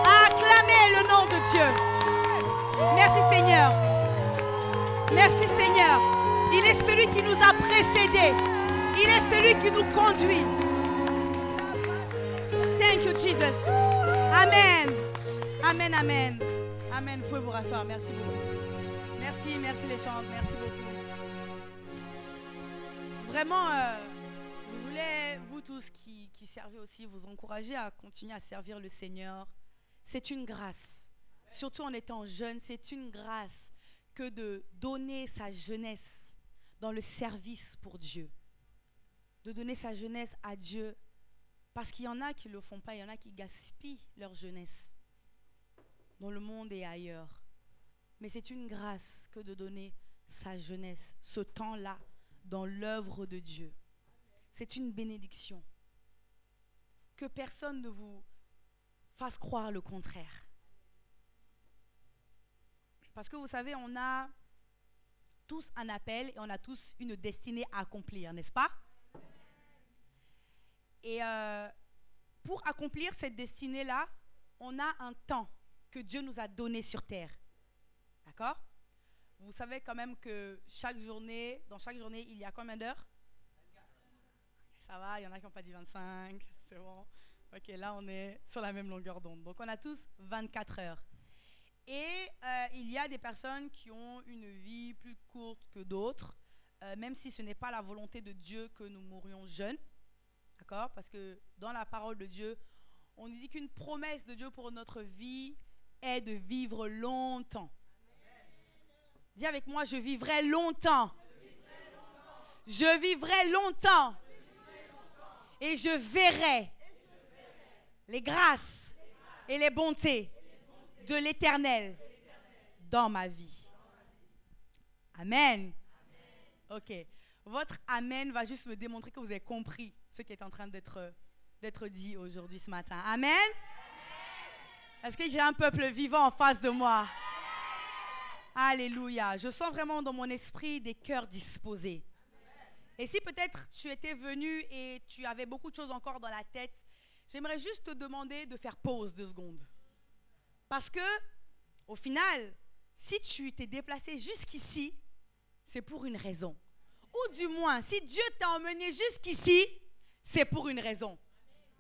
À acclamer le nom de Dieu. Merci Seigneur. Merci Seigneur. Il est celui qui nous a précédés. Il est celui qui nous conduit. Thank you Jesus. Amen. Amen, amen. Amen. Vous pouvez vous rasseoir. Merci beaucoup. Merci, merci les chants. Merci beaucoup. Vraiment, je voulais, vous tous qui servez aussi, vous encourager à continuer à servir le Seigneur. C'est une grâce. Surtout en étant jeune, c'est une grâce que de donner sa jeunesse dans le service pour Dieu. De donner sa jeunesse à Dieu. Parce qu'il y en a qui ne le font pas, il y en a qui gaspillent leur jeunesse dans le monde et ailleurs. Mais c'est une grâce que de donner sa jeunesse, ce temps-là, dans l'œuvre de Dieu. c'est une bénédiction. Que personne ne vous fasse croire le contraire. Parce que vous savez, on a tous un appel et on a tous une destinée à accomplir, n'est-ce pas? Et pour accomplir cette destinée-là, on a un temps que Dieu nous a donné sur terre. D'accord? Vous savez quand même que dans chaque journée, il y a combien d'heures? Ça va, il y en a qui n'ont pas dit 25, c'est bon. Ok, là on est sur la même longueur d'onde. Donc on a tous 24 heures. Et il y a des personnes qui ont une vie plus courte que d'autres, même si ce n'est pas la volonté de Dieu que nous mourions jeunes. D'accord? Parce que dans la parole de Dieu, on nous dit qu'une promesse de Dieu pour notre vie est de vivre longtemps. Dis avec moi, je vivrai longtemps. Je vivrai longtemps. Et je verrai les grâces et les bontés de l'Éternel dans ma vie. Amen. Ok. Votre amen va juste me démontrer que vous avez compris ce qui est en train d'être dit aujourd'hui, ce matin. Amen. Est-ce que j'ai un peuple vivant en face de moi? Alléluia. Je sens vraiment dans mon esprit des cœurs disposés. Et si peut-être tu étais venu et tu avais beaucoup de choses encore dans la tête, j'aimerais juste te demander de faire pause 2 secondes. Parce que, au final, si tu t'es déplacé jusqu'ici, c'est pour une raison. Ou du moins, si Dieu t'a emmené jusqu'ici, c'est pour une raison.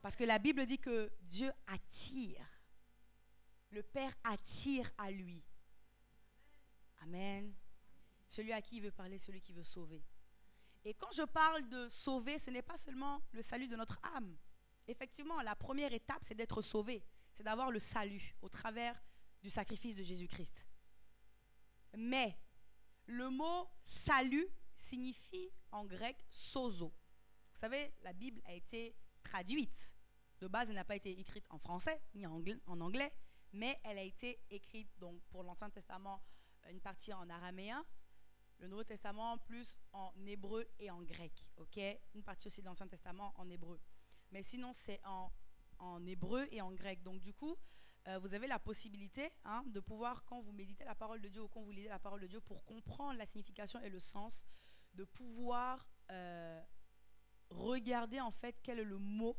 Parce que la Bible dit que Dieu attire. Le Père attire à lui. Amen. Celui à qui il veut parler, celui qui veut sauver. Et quand je parle de sauver, ce n'est pas seulement le salut de notre âme. Effectivement, la première étape, c'est d'être sauvé. C'est d'avoir le salut au travers du sacrifice de Jésus-Christ. Mais le mot salut signifie en grec sozo. Vous savez, la Bible a été traduite. De base, elle n'a pas été écrite en français ni en anglais, mais elle a été écrite donc, pour l'Ancien Testament, une partie en araméen, le Nouveau Testament plus en hébreu et en grec. Okay? Une partie aussi de l'Ancien Testament en hébreu. Mais sinon, c'est en hébreu et en grec. Donc du coup, vous avez la possibilité de pouvoir, quand vous méditez la parole de Dieu ou quand vous lisez la parole de Dieu, pour comprendre la signification et le sens, de pouvoir regarder en fait quel est le mot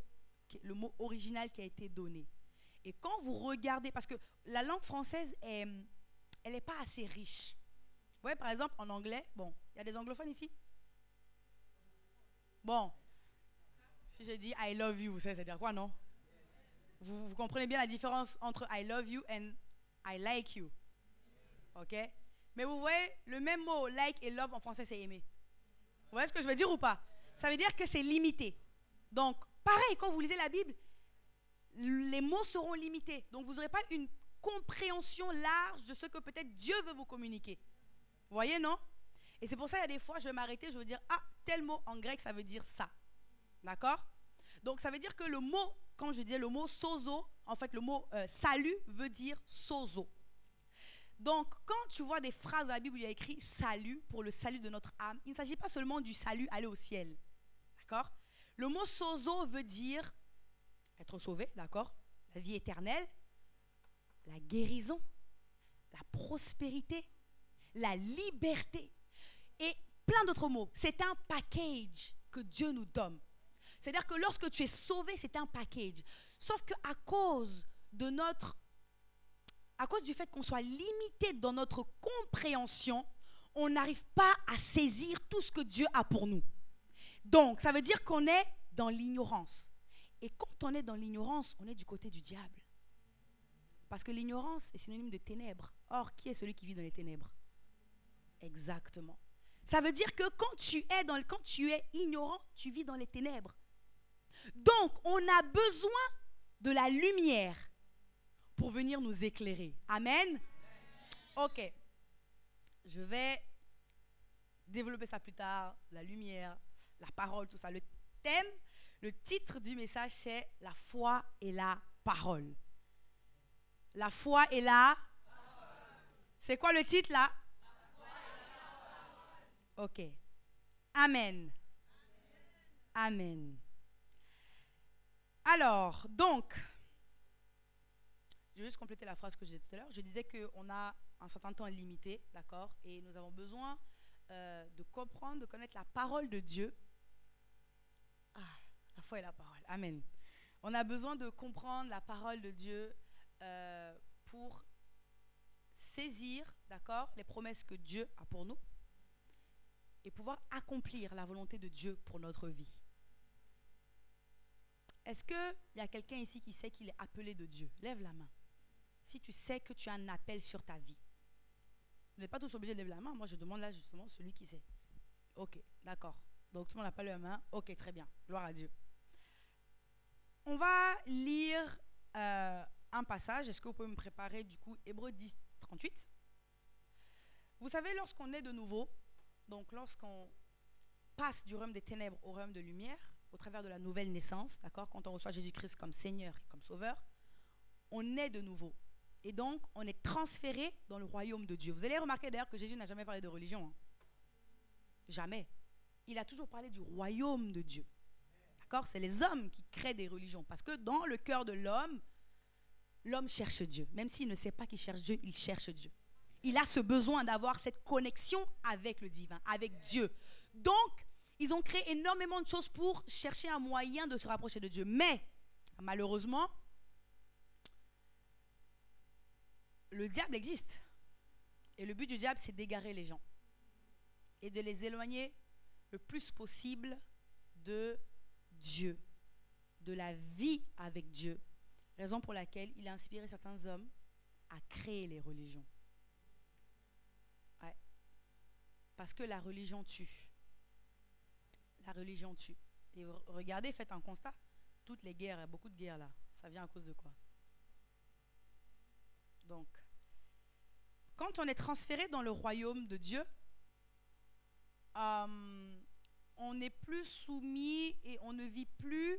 original qui a été donné. Et quand vous regardez, parce que la langue française, elle n'est pas assez riche. Vous voyez, par exemple, en anglais, bon, il y a des anglophones ici? Bon, si j'ai dit I love you, vous savez, ça veut dire quoi, non? Vous comprenez bien la différence entre I love you and I like you. Ok? Mais vous voyez, le même mot like et love en français, c'est aimer. Vous voyez ce que je veux dire ou pas? Ça veut dire que c'est limité. Donc, pareil, quand vous lisez la Bible, les mots seront limités. Donc, vous n'aurez pas une compréhension large de ce que peut-être Dieu veut vous communiquer. Vous voyez, non? Et c'est pour ça, il y a des fois, je vais m'arrêter, je vais dire, ah, tel mot en grec, ça veut dire ça. D'accord? Donc, ça veut dire que le mot, quand je dis le mot sozo, en fait, le mot salut veut dire sozo. Donc, quand tu vois des phrases dans la Bible où il y a écrit salut, pour le salut de notre âme, il ne s'agit pas seulement du salut, aller au ciel. D'accord? Le mot sozo veut dire être sauvé, d'accord? La vie éternelle, la guérison, la prospérité, la liberté et plein d'autres mots. C'est un package que Dieu nous donne. C'est-à-dire que lorsque tu es sauvé, c'est un package. Sauf qu'à cause du fait qu'on soit limité dans notre compréhension, on n'arrive pas à saisir tout ce que Dieu a pour nous. Donc, ça veut dire qu'on est dans l'ignorance. Et quand on est dans l'ignorance, on est du côté du diable. Parce que l'ignorance est synonyme de ténèbres. Or, qui est celui qui vit dans les ténèbres? Exactement. Ça veut dire que quand tu es ignorant, tu vis dans les ténèbres. Donc, on a besoin de la lumière pour venir nous éclairer. Amen. Ok. Je vais développer ça plus tard. La lumière, la parole, tout ça. Le thème, le titre du message, c'est la foi et la parole. La foi et la parole. C'est quoi le titre là? La foi et la parole. Ok. Amen. Amen. Alors, donc, je vais juste compléter la phrase que je disais tout à l'heure. Je disais qu'on a un certain temps limité, d'accord? Et nous avons besoin de comprendre, de connaître la parole de Dieu. Ah, la foi et la parole. Amen. On a besoin de comprendre la parole de Dieu pour saisir, d'accord, les promesses que Dieu a pour nous et pouvoir accomplir la volonté de Dieu pour notre vie. Est-ce qu'il y a quelqu'un ici qui sait qu'il est appelé de Dieu? Lève la main. Si tu sais que tu as un appel sur ta vie. Vous n'êtes pas tous obligés de lever la main. Moi, je demande là justement celui qui sait. Ok, d'accord. Donc, tout le monde n'a pas levé la main. Ok, très bien. Gloire à Dieu. On va lire un passage. Est-ce que vous pouvez me préparer du coup Hébreux 10, 38. Vous savez, lorsqu'on est de nouveau, donc lorsqu'on passe du royaume des ténèbres au royaume de lumière, au travers de la nouvelle naissance, d'accord, quand on reçoit Jésus-Christ comme Seigneur et comme Sauveur, on est de nouveau. Et donc, on est transféré dans le royaume de Dieu. Vous allez remarquer d'ailleurs que Jésus n'a jamais parlé de religion. Hein. Jamais. Il a toujours parlé du royaume de Dieu. D'accord? C'est les hommes qui créent des religions. Parce que dans le cœur de l'homme, l'homme cherche Dieu. Même s'il ne sait pas qu'il cherche Dieu, il cherche Dieu. Il a ce besoin d'avoir cette connexion avec le divin, avec Dieu. Donc, ils ont créé énormément de choses pour chercher un moyen de se rapprocher de Dieu. Mais, malheureusement, le diable existe. Et le but du diable, c'est d'égarer les gens. Et de les éloigner le plus possible de Dieu. De la vie avec Dieu. Raison pour laquelle il a inspiré certains hommes à créer les religions. Ouais. Parce que la religion tue. La religion tue. Et regardez, faites un constat. Toutes les guerres, il y a beaucoup de guerres là. Ça vient à cause de quoi? Donc, quand on est transféré dans le royaume de Dieu, on n'est plus soumis et on ne vit plus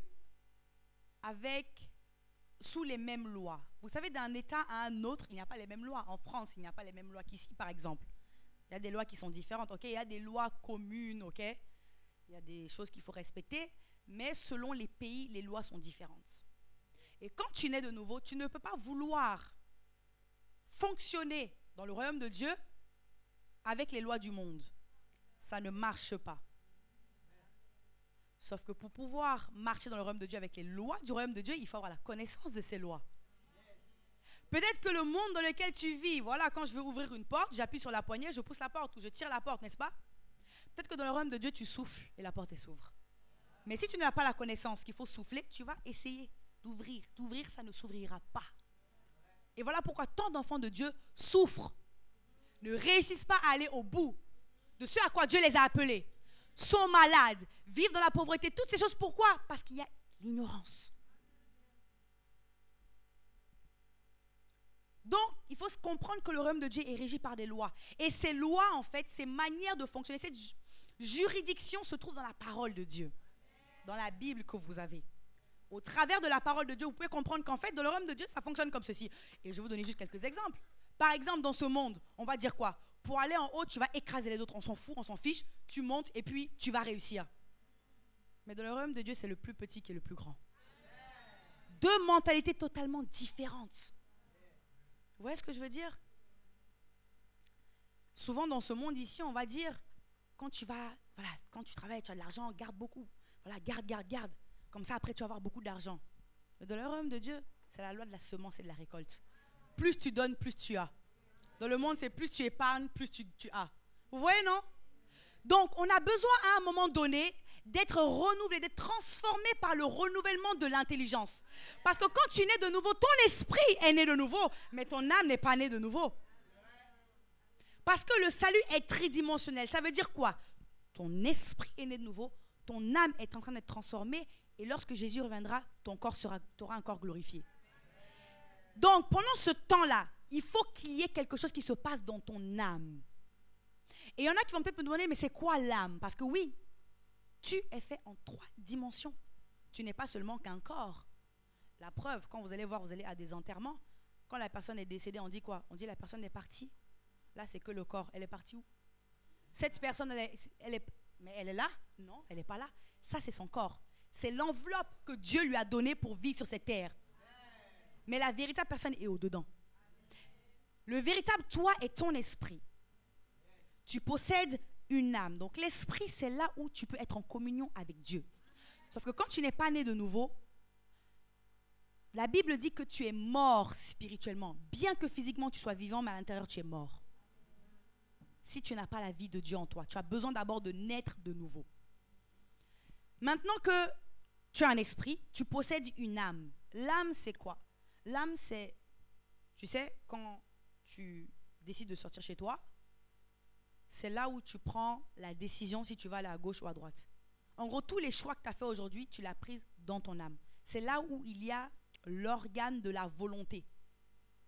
sous les mêmes lois. Vous savez, d'un État à un autre, il n'y a pas les mêmes lois. En France, il n'y a pas les mêmes lois qu'ici, par exemple. Il y a des lois qui sont différentes, ok? Il y a des lois communes, ok? Il y a des choses qu'il faut respecter, mais selon les pays, les lois sont différentes. Et quand tu nais de nouveau, tu ne peux pas vouloir fonctionner dans le royaume de Dieu avec les lois du monde. Ça ne marche pas. Sauf que pour pouvoir marcher dans le royaume de Dieu avec les lois du royaume de Dieu, il faut avoir la connaissance de ces lois. Peut-être que le monde dans lequel tu vis, voilà, quand je veux ouvrir une porte, j'appuie sur la poignée, je pousse la porte ou je tire la porte, n'est-ce pas? Peut-être que dans le royaume de Dieu, tu souffles et la porte s'ouvre. Mais si tu n'as pas la connaissance qu'il faut souffler, tu vas essayer d'ouvrir. D'ouvrir, ça ne s'ouvrira pas. Et voilà pourquoi tant d'enfants de Dieu souffrent, ne réussissent pas à aller au bout de ce à quoi Dieu les a appelés, sont malades, vivent dans la pauvreté, toutes ces choses. Pourquoi? Parce qu'il y a l'ignorance. Donc, il faut se comprendre que le royaume de Dieu est régi par des lois. Et ces lois, en fait, ces manières de fonctionner, cette juridiction se trouve dans la parole de Dieu, dans la Bible que vous avez. Au travers de la parole de Dieu, vous pouvez comprendre qu'en fait, dans le royaume de Dieu, ça fonctionne comme ceci. Et je vais vous donner juste quelques exemples. Par exemple, dans ce monde, on va dire quoi? Pour aller en haut, tu vas écraser les autres. On s'en fout, on s'en fiche. Tu montes et puis tu vas réussir. Mais dans le royaume de Dieu, c'est le plus petit qui est le plus grand. Deux mentalités totalement différentes. Vous voyez ce que je veux dire? Souvent dans ce monde ici, on va dire, quand tu travailles, tu as de l'argent, garde beaucoup. Voilà, garde. Comme ça, après, tu vas avoir beaucoup d'argent. Mais dans le royaume de Dieu, c'est la loi de la semence et de la récolte. Plus tu donnes, plus tu as. Dans le monde, c'est plus tu épargnes, plus tu as. Vous voyez, non? Donc, on a besoin à un moment donné d'être renouvelé, d'être transformé par le renouvellement de l'intelligence. Parce que quand tu nais de nouveau, ton esprit est né de nouveau, mais ton âme n'est pas née de nouveau. Parce que le salut est tridimensionnel. Ça veut dire quoi? Ton esprit est né de nouveau, ton âme est en train d'être transformée, et lorsque Jésus reviendra, ton corps t'aura un corps glorifié. Donc, pendant ce temps-là, il faut qu'il y ait quelque chose qui se passe dans ton âme. Et il y en a qui vont peut-être me demander, mais c'est quoi l'âme? Parce que oui, tu es fait en 3 dimensions. Tu n'es pas seulement qu'un corps. La preuve, quand vous allez voir, vous allez à des enterrements, quand la personne est décédée, on dit quoi? On dit la personne est partie. Là, c'est que le corps. Elle est partie où? Cette personne, elle est Mais elle est là? Non, elle n'est pas là. Ça, c'est son corps. C'est l'enveloppe que Dieu lui a donnée pour vivre sur cette terre. Mais la véritable personne est au-dedans. Le véritable toi est ton esprit. Tu possèdes une âme. Donc l'esprit, c'est là où tu peux être en communion avec Dieu. Sauf que quand tu n'es pas né de nouveau, la Bible dit que tu es mort spirituellement. Bien que physiquement tu sois vivant, mais à l'intérieur tu es mort. Si tu n'as pas la vie de Dieu en toi, tu as besoin d'abord de naître de nouveau. Maintenant que tu as un esprit, tu possèdes une âme. L'âme, c'est quoi? L'âme, c'est, tu sais, quand tu décides de sortir chez toi, c'est là où tu prends la décision si tu vas aller à gauche ou à droite. En gros, tous les choix que tu as fait aujourd'hui, tu l'as pris dans ton âme. C'est là où il y a l'organe de la volonté.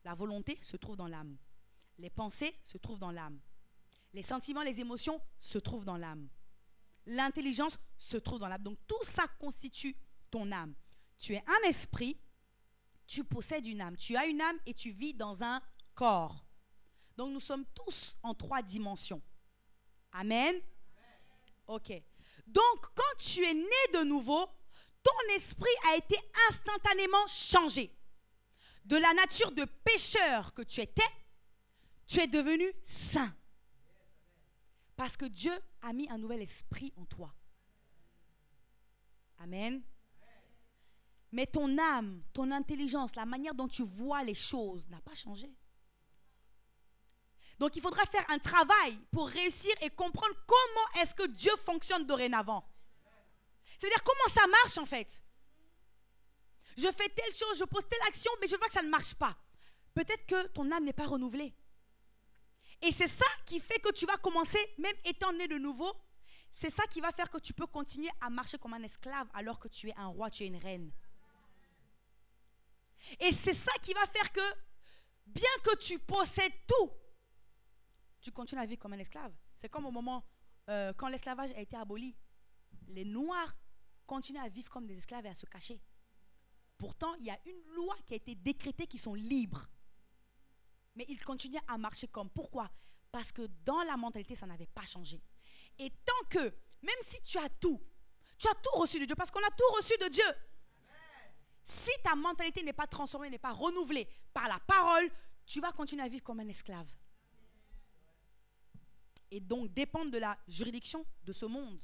La volonté se trouve dans l'âme. Les pensées se trouvent dans l'âme. Les sentiments, les émotions se trouvent dans l'âme. L'intelligence se trouve dans l'âme. Donc tout ça constitue ton âme. Tu es un esprit, tu possèdes une âme. Tu as une âme et tu vis dans un corps. Donc nous sommes tous en 3 dimensions. Amen. Ok. Donc quand tu es né de nouveau, ton esprit a été instantanément changé. De la nature de pécheur que tu étais, tu es devenu saint. Parce que Dieu a mis un nouvel esprit en toi. Amen. Mais ton âme, ton intelligence, la manière dont tu vois les choses n'a pas changé. Donc il faudra faire un travail pour réussir et comprendre comment est-ce que Dieu fonctionne dorénavant. C'est-à-dire comment ça marche en fait. Je fais telle chose, je pose telle action, mais je vois que ça ne marche pas. Peut-être que ton âme n'est pas renouvelée. Et c'est ça qui fait que tu vas commencer, même étant né de nouveau, c'est ça qui va faire que tu peux continuer à marcher comme un esclave alors que tu es un roi, tu es une reine. Et c'est ça qui va faire que, bien que tu possèdes tout, tu continues à vivre comme un esclave. C'est comme au moment, quand l'esclavage a été aboli, les Noirs continuent à vivre comme des esclaves et à se cacher. Pourtant, il y a une loi qui a été décrétée qui sont libres. Mais ils continuent à marcher comme. Pourquoi? Parce que dans la mentalité, ça n'avait pas changé. Et tant que, même si tu as tout reçu de Dieu, parce qu'on a tout reçu de Dieu. Si ta mentalité n'est pas transformée, n'est pas renouvelée par la parole, tu vas continuer à vivre comme un esclave. Et donc dépendre de la juridiction de ce monde.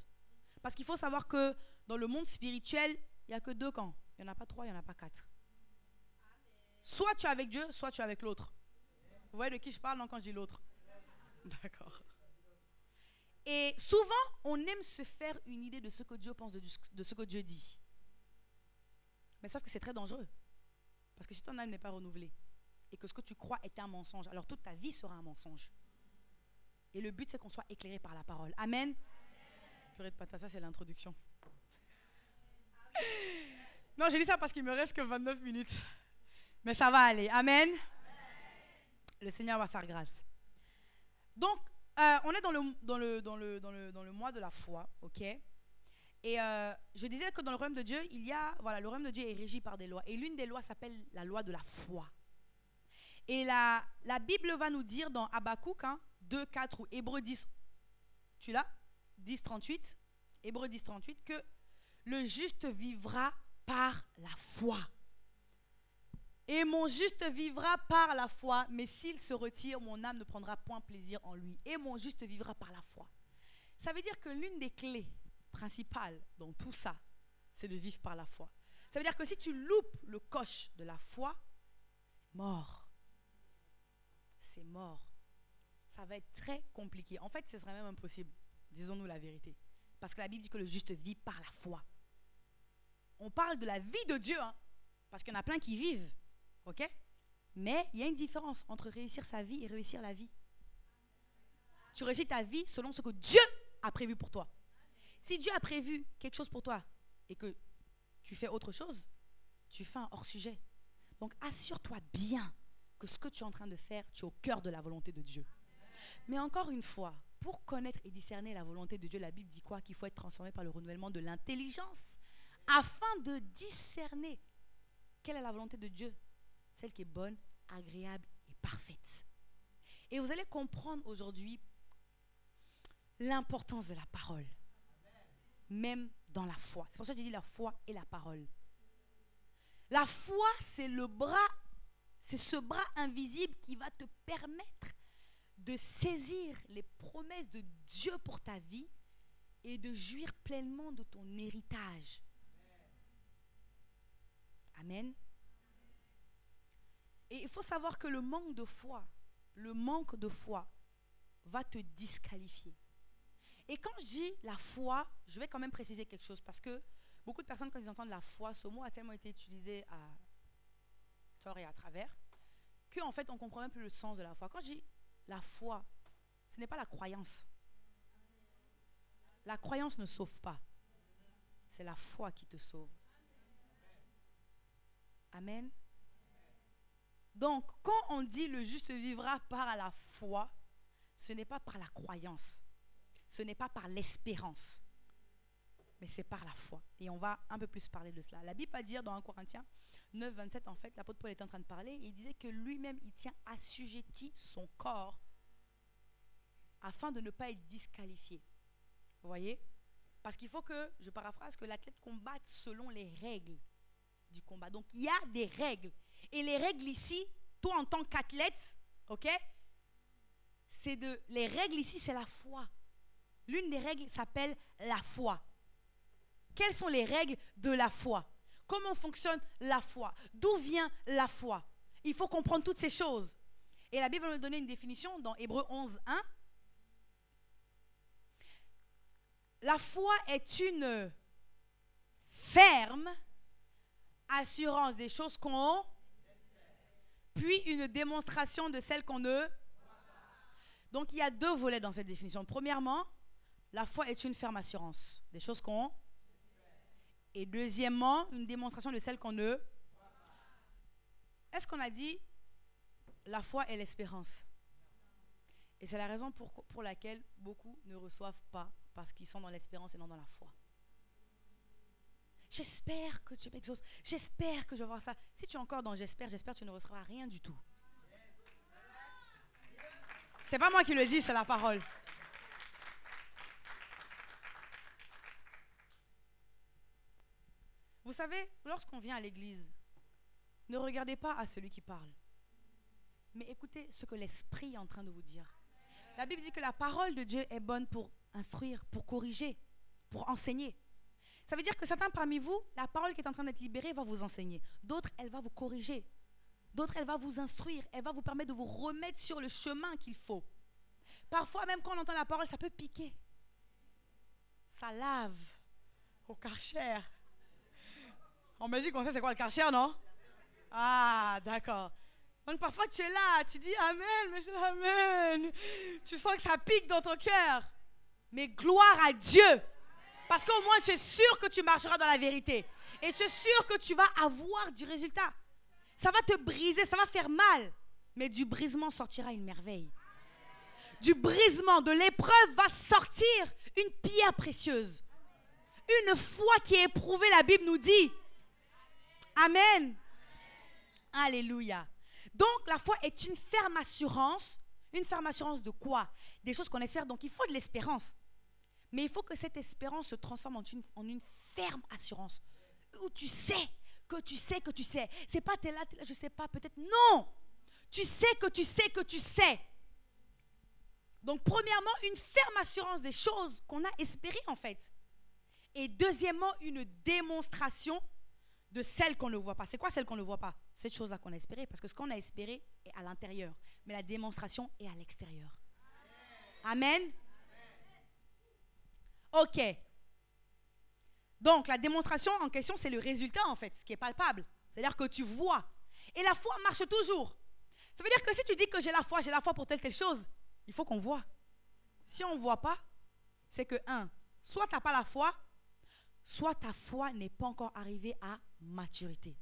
Parce qu'il faut savoir que dans le monde spirituel, il n'y a que 2 camps. Il n'y en a pas 3, il n'y en a pas 4. Soit tu es avec Dieu, soit tu es avec l'autre. Vous voyez de qui je parle quand je dis l'autre? D'accord. Et souvent, on aime se faire une idée de ce que Dieu pense, de ce que Dieu dit. Mais sauf que c'est très dangereux. Parce que si ton âme n'est pas renouvelée et que ce que tu crois est un mensonge, alors toute ta vie sera un mensonge. Et le but, c'est qu'on soit éclairé par la parole. Amen. Purée de patate, ça c'est l'introduction. Non, j'ai dit ça parce qu'il me reste que 29 minutes. Mais ça va aller. Amen. Le Seigneur va faire grâce. Donc, on est dans le mois de la foi, ok? Et je disais que dans le royaume de Dieu, le royaume de Dieu est régi par des lois. Et l'une des lois s'appelle la loi de la foi. Et la Bible va nous dire dans Habakkuk 2, 4 ou Hébreux 10, tu l'as? 10, 38, Hébreux 10, 38, que le juste vivra par la foi. Et mon juste vivra par la foi, mais s'il se retire, mon âme ne prendra point plaisir en lui. Et mon juste vivra par la foi. Ça veut dire que l'une des clés principales dans tout ça, c'est de vivre par la foi. Ça veut dire que si tu loupes le coche de la foi, c'est mort. C'est mort. Ça va être très compliqué. En fait, ce serait même impossible. Disons-nous la vérité. Parce que la Bible dit que le juste vit par la foi. On parle de la vie de Dieu, parce qu'il y en a plein qui vivent. Ok? Mais il y a une différence entre réussir sa vie et réussir la vie. Tu réussis ta vie selon ce que Dieu a prévu pour toi. Si Dieu a prévu quelque chose pour toi et que tu fais autre chose, tu fais un hors-sujet. Donc assure-toi bien que ce que tu es en train de faire, tu es au cœur de la volonté de Dieu. Mais encore une fois, pour connaître et discerner la volonté de Dieu, la Bible dit quoi? Qu'il faut être transformé par le renouvellement de l'intelligence afin de discerner quelle est la volonté de Dieu, celle qui est bonne, agréable et parfaite. Et vous allez comprendre aujourd'hui l'importance de la parole. même dans la foi. C'est pour ça que j'ai dit la foi et la parole. La foi, c'est le bras, c'est ce bras invisible qui va te permettre de saisir les promesses de Dieu pour ta vie et de jouir pleinement de ton héritage. Amen. Et il faut savoir que le manque de foi va te disqualifier. Et quand je dis la foi, je vais quand même préciser quelque chose parce que beaucoup de personnes, quand ils entendent la foi, ce mot a tellement été utilisé à tort et à travers qu'en fait, on ne comprend même plus le sens de la foi. Quand je dis la foi, ce n'est pas la croyance. La croyance ne sauve pas. C'est la foi qui te sauve. Amen. Donc, quand on dit le juste vivra par la foi, ce n'est pas par la croyance. Ce n'est pas par l'espérance. Mais c'est par la foi. Et on va un peu plus parler de cela. La Bible va dire dans 1 Corinthiens 9, 27, en fait, l'apôtre Paul est en train de parler. Il disait que lui-même, il tient assujetti son corps afin de ne pas être disqualifié. Vous voyez? Parce qu'il faut que, je paraphrase, que l'athlète combatte selon les règles du combat. Donc, il y a des règles. Et les règles ici, toi en tant qu'athlète, ok? Les règles ici, c'est la foi. L'une des règles s'appelle la foi. Quelles sont les règles de la foi? Comment fonctionne la foi? D'où vient la foi? Il faut comprendre toutes ces choses. Et la Bible va nous donner une définition dans Hébreux 11, 1. La foi est une ferme assurance des choses qu'on, puis une démonstration de celles qu'on ne. Donc il y a deux volets dans cette définition. Premièrement, la foi est une ferme assurance des choses qu'on. Et deuxièmement, une démonstration de celles qu'on ne. Est-ce qu'on a dit la foi est l'espérance? Et c'est la raison pour laquelle beaucoup ne reçoivent pas, parce qu'ils sont dans l'espérance et non dans la foi. J'espère que Dieu m'exauce. J'espère que je vais voir ça. Si tu es encore dans j'espère, tu ne recevras rien du tout. C'est pas moi qui le dis, c'est la parole. Vous savez, lorsqu'on vient à l'église, ne regardez pas à celui qui parle, mais écoutez ce que l'Esprit est en train de vous dire. La Bible dit que la parole de Dieu est bonne pour instruire, pour corriger, pour enseigner. Ça veut dire que certains parmi vous, la parole qui est en train d'être libérée va vous enseigner. D'autres, elle va vous corriger. D'autres, elle va vous instruire. Elle va vous permettre de vous remettre sur le chemin qu'il faut. Parfois, même quand on entend la parole, ça peut piquer. Ça lave au karcher. En Belgique, on sait c'est quoi le karcher, non? Ah, d'accord. Donc parfois, tu es là, tu dis Amen, mais c'est Amen. Tu sens que ça pique dans ton cœur. Mais gloire à Dieu. Parce qu'au moins, tu es sûr que tu marcheras dans la vérité. Et tu es sûr que tu vas avoir du résultat. Ça va te briser, ça va faire mal. Mais du brisement sortira une merveille. Du brisement, de l'épreuve va sortir une pierre précieuse. Une foi qui est éprouvée, la Bible nous dit. Amen. Alléluia. Donc, la foi est une ferme assurance. Une ferme assurance de quoi? Des choses qu'on espère. Donc, il faut de l'espérance. Mais il faut que cette espérance se transforme en une ferme assurance. Où tu sais que tu sais que tu sais. C'est pas t'es là, je sais pas, peut-être. Non! Tu sais que tu sais que tu sais. Donc, premièrement, une ferme assurance des choses qu'on a espérées, en fait. Et deuxièmement, une démonstration de celles qu'on ne voit pas. C'est quoi celle qu'on ne voit pas? Cette chose-là qu'on a espérée. Parce que ce qu'on a espéré est à l'intérieur. Mais la démonstration est à l'extérieur. Amen. Ok. Donc, la démonstration en question, c'est le résultat, en fait, ce qui est palpable. C'est-à-dire que tu vois. Et la foi marche toujours. Ça veut dire que si tu dis que j'ai la foi pour telle chose, il faut qu'on voit. Si on ne voit pas, c'est que, soit tu n'as pas la foi, soit ta foi n'est pas encore arrivée à maturité.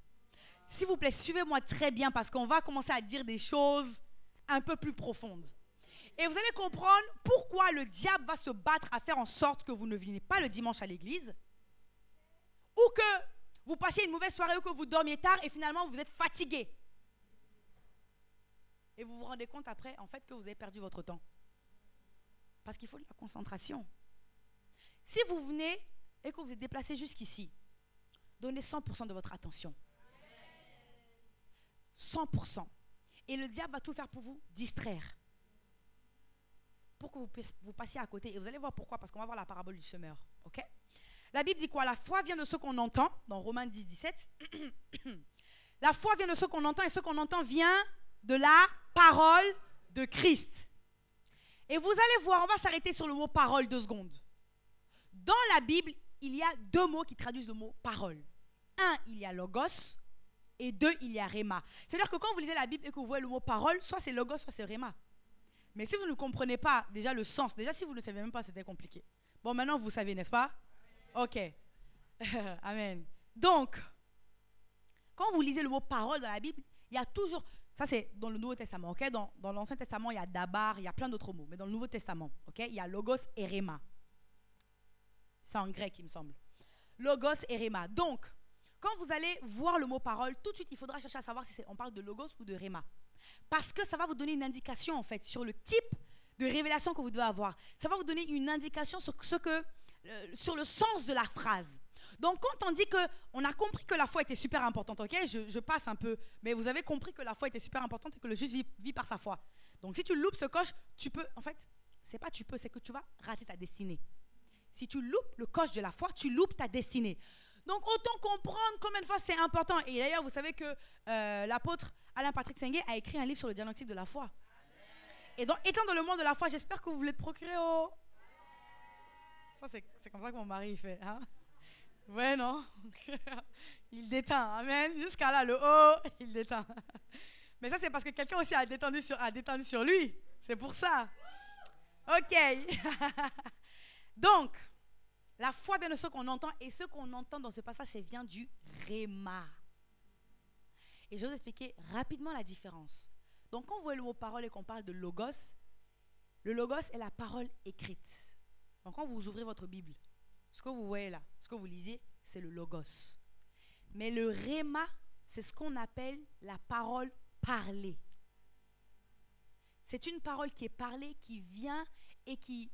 S'il vous plaît, suivez-moi très bien parce qu'on va commencer à dire des choses un peu plus profondes. Et vous allez comprendre pourquoi le diable va se battre à faire en sorte que vous ne veniez pas le dimanche à l'église, ou que vous passiez une mauvaise soirée ou que vous dormiez tard et finalement vous êtes fatigué. Et vous vous rendez compte après, en fait, que vous avez perdu votre temps. Parce qu'il faut de la concentration. Si vous venez et que vous êtes déplacé jusqu'ici, donnez 100% de votre attention. 100%. Et le diable va tout faire pour vous distraire. Pour que vous passiez à côté. Et vous allez voir pourquoi, parce qu'on va voir la parabole du semeur. Ok? La Bible dit quoi? La foi vient de ce qu'on entend, dans Romains 10, 17. La foi vient de ce qu'on entend, et ce qu'on entend vient de la parole de Christ. Et vous allez voir, on va s'arrêter sur le mot parole 2 secondes. Dans la Bible, il y a 2 mots qui traduisent le mot parole. 1, il y a logos, et 2, il y a rhéma. C'est-à-dire que quand vous lisez la Bible et que vous voyez le mot parole, soit c'est logos, soit c'est rhéma. Mais si vous ne comprenez pas déjà le sens, déjà si vous ne savez même pas, c'était compliqué. Bon, maintenant vous savez, n'est-ce pas? Ok. Amen. Donc, quand vous lisez le mot parole dans la Bible, il y a toujours, ça c'est dans le Nouveau Testament, ok? Dans l'Ancien Testament, il y a dabar, il y a plein d'autres mots, mais dans le Nouveau Testament, ok? Il y a logos et rhéma. C'est en grec, il me semble. Logos et rhéma. Donc, quand vous allez voir le mot parole, tout de suite, il faudra chercher à savoir si on parle de logos ou de rhéma. Parce que ça va vous donner une indication, en fait, sur le type de révélation que vous devez avoir. Ça va vous donner une indication sur, sur le sens de la phrase. Donc, quand on dit qu'on a compris que la foi était super importante, ok, je passe un peu, mais vous avez compris que la foi était super importante et que le juste vit par sa foi. Donc, si tu loupes ce coche, tu peux, en fait, c'est pas tu peux, c'est que tu vas rater ta destinée. Si tu loupes le coche de la foi, tu loupes ta destinée. Donc, autant comprendre combien de fois c'est important. Et d'ailleurs, vous savez que l'apôtre Alain Patrick Sengue a écrit un livre sur le diagnostic de la foi. Et donc, étant dans le monde de la foi, j'espère que vous voulez te procurer au... Ça, c'est comme ça que mon mari fait. Hein? Ouais, non? Il déteint. Amen. Jusqu'à là, le haut, il déteint. Mais ça, c'est parce que quelqu'un aussi a détendu sur lui. C'est pour ça. Ok. Donc, la foi vient de ce qu'on entend. Et ce qu'on entend dans ce passage, ça vient du rhéma. Et je vais vous expliquer rapidement la différence. Donc, quand vous voyez le mot parole et qu'on parle de logos, le logos est la parole écrite. Donc, quand vous ouvrez votre Bible, ce que vous voyez là, ce que vous lisez, c'est le logos. Mais le rhéma, c'est ce qu'on appelle la parole parlée. C'est une parole qui est parlée, qui vient et qui,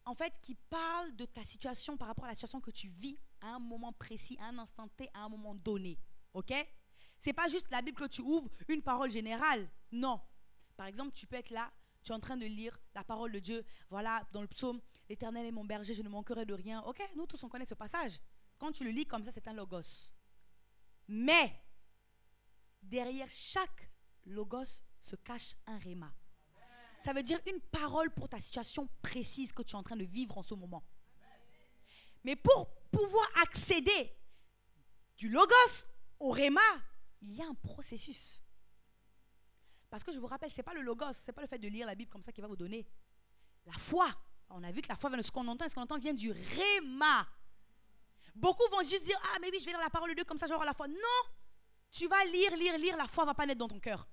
en fait, qui parle de ta situation par rapport à la situation que tu vis à un moment précis, à un instant T, à un moment donné. Ok? C'est pas juste la Bible que tu ouvres, une parole générale. Non. Par exemple, tu peux être là, tu es en train de lire la parole de Dieu. Voilà, dans le psaume, l'Éternel est mon berger, je ne manquerai de rien. Ok, nous tous on connaît ce passage. Quand tu le lis comme ça, c'est un logos. Mais, derrière chaque logos se cache un rhéma. Ça veut dire une parole pour ta situation précise que tu es en train de vivre en ce moment. Mais pour pouvoir accéder du logos au rhéma, il y a un processus. Parce que je vous rappelle, ce n'est pas le logos, ce n'est pas le fait de lire la Bible comme ça qui va vous donner la foi. On a vu que la foi vient de ce qu'on entend, et ce qu'on entend vient du rhéma. Beaucoup vont juste dire, ah mais oui, je vais lire la parole de Dieu comme ça, je vais avoir la foi. Non, tu vas lire, la foi ne va pas naître dans ton cœur.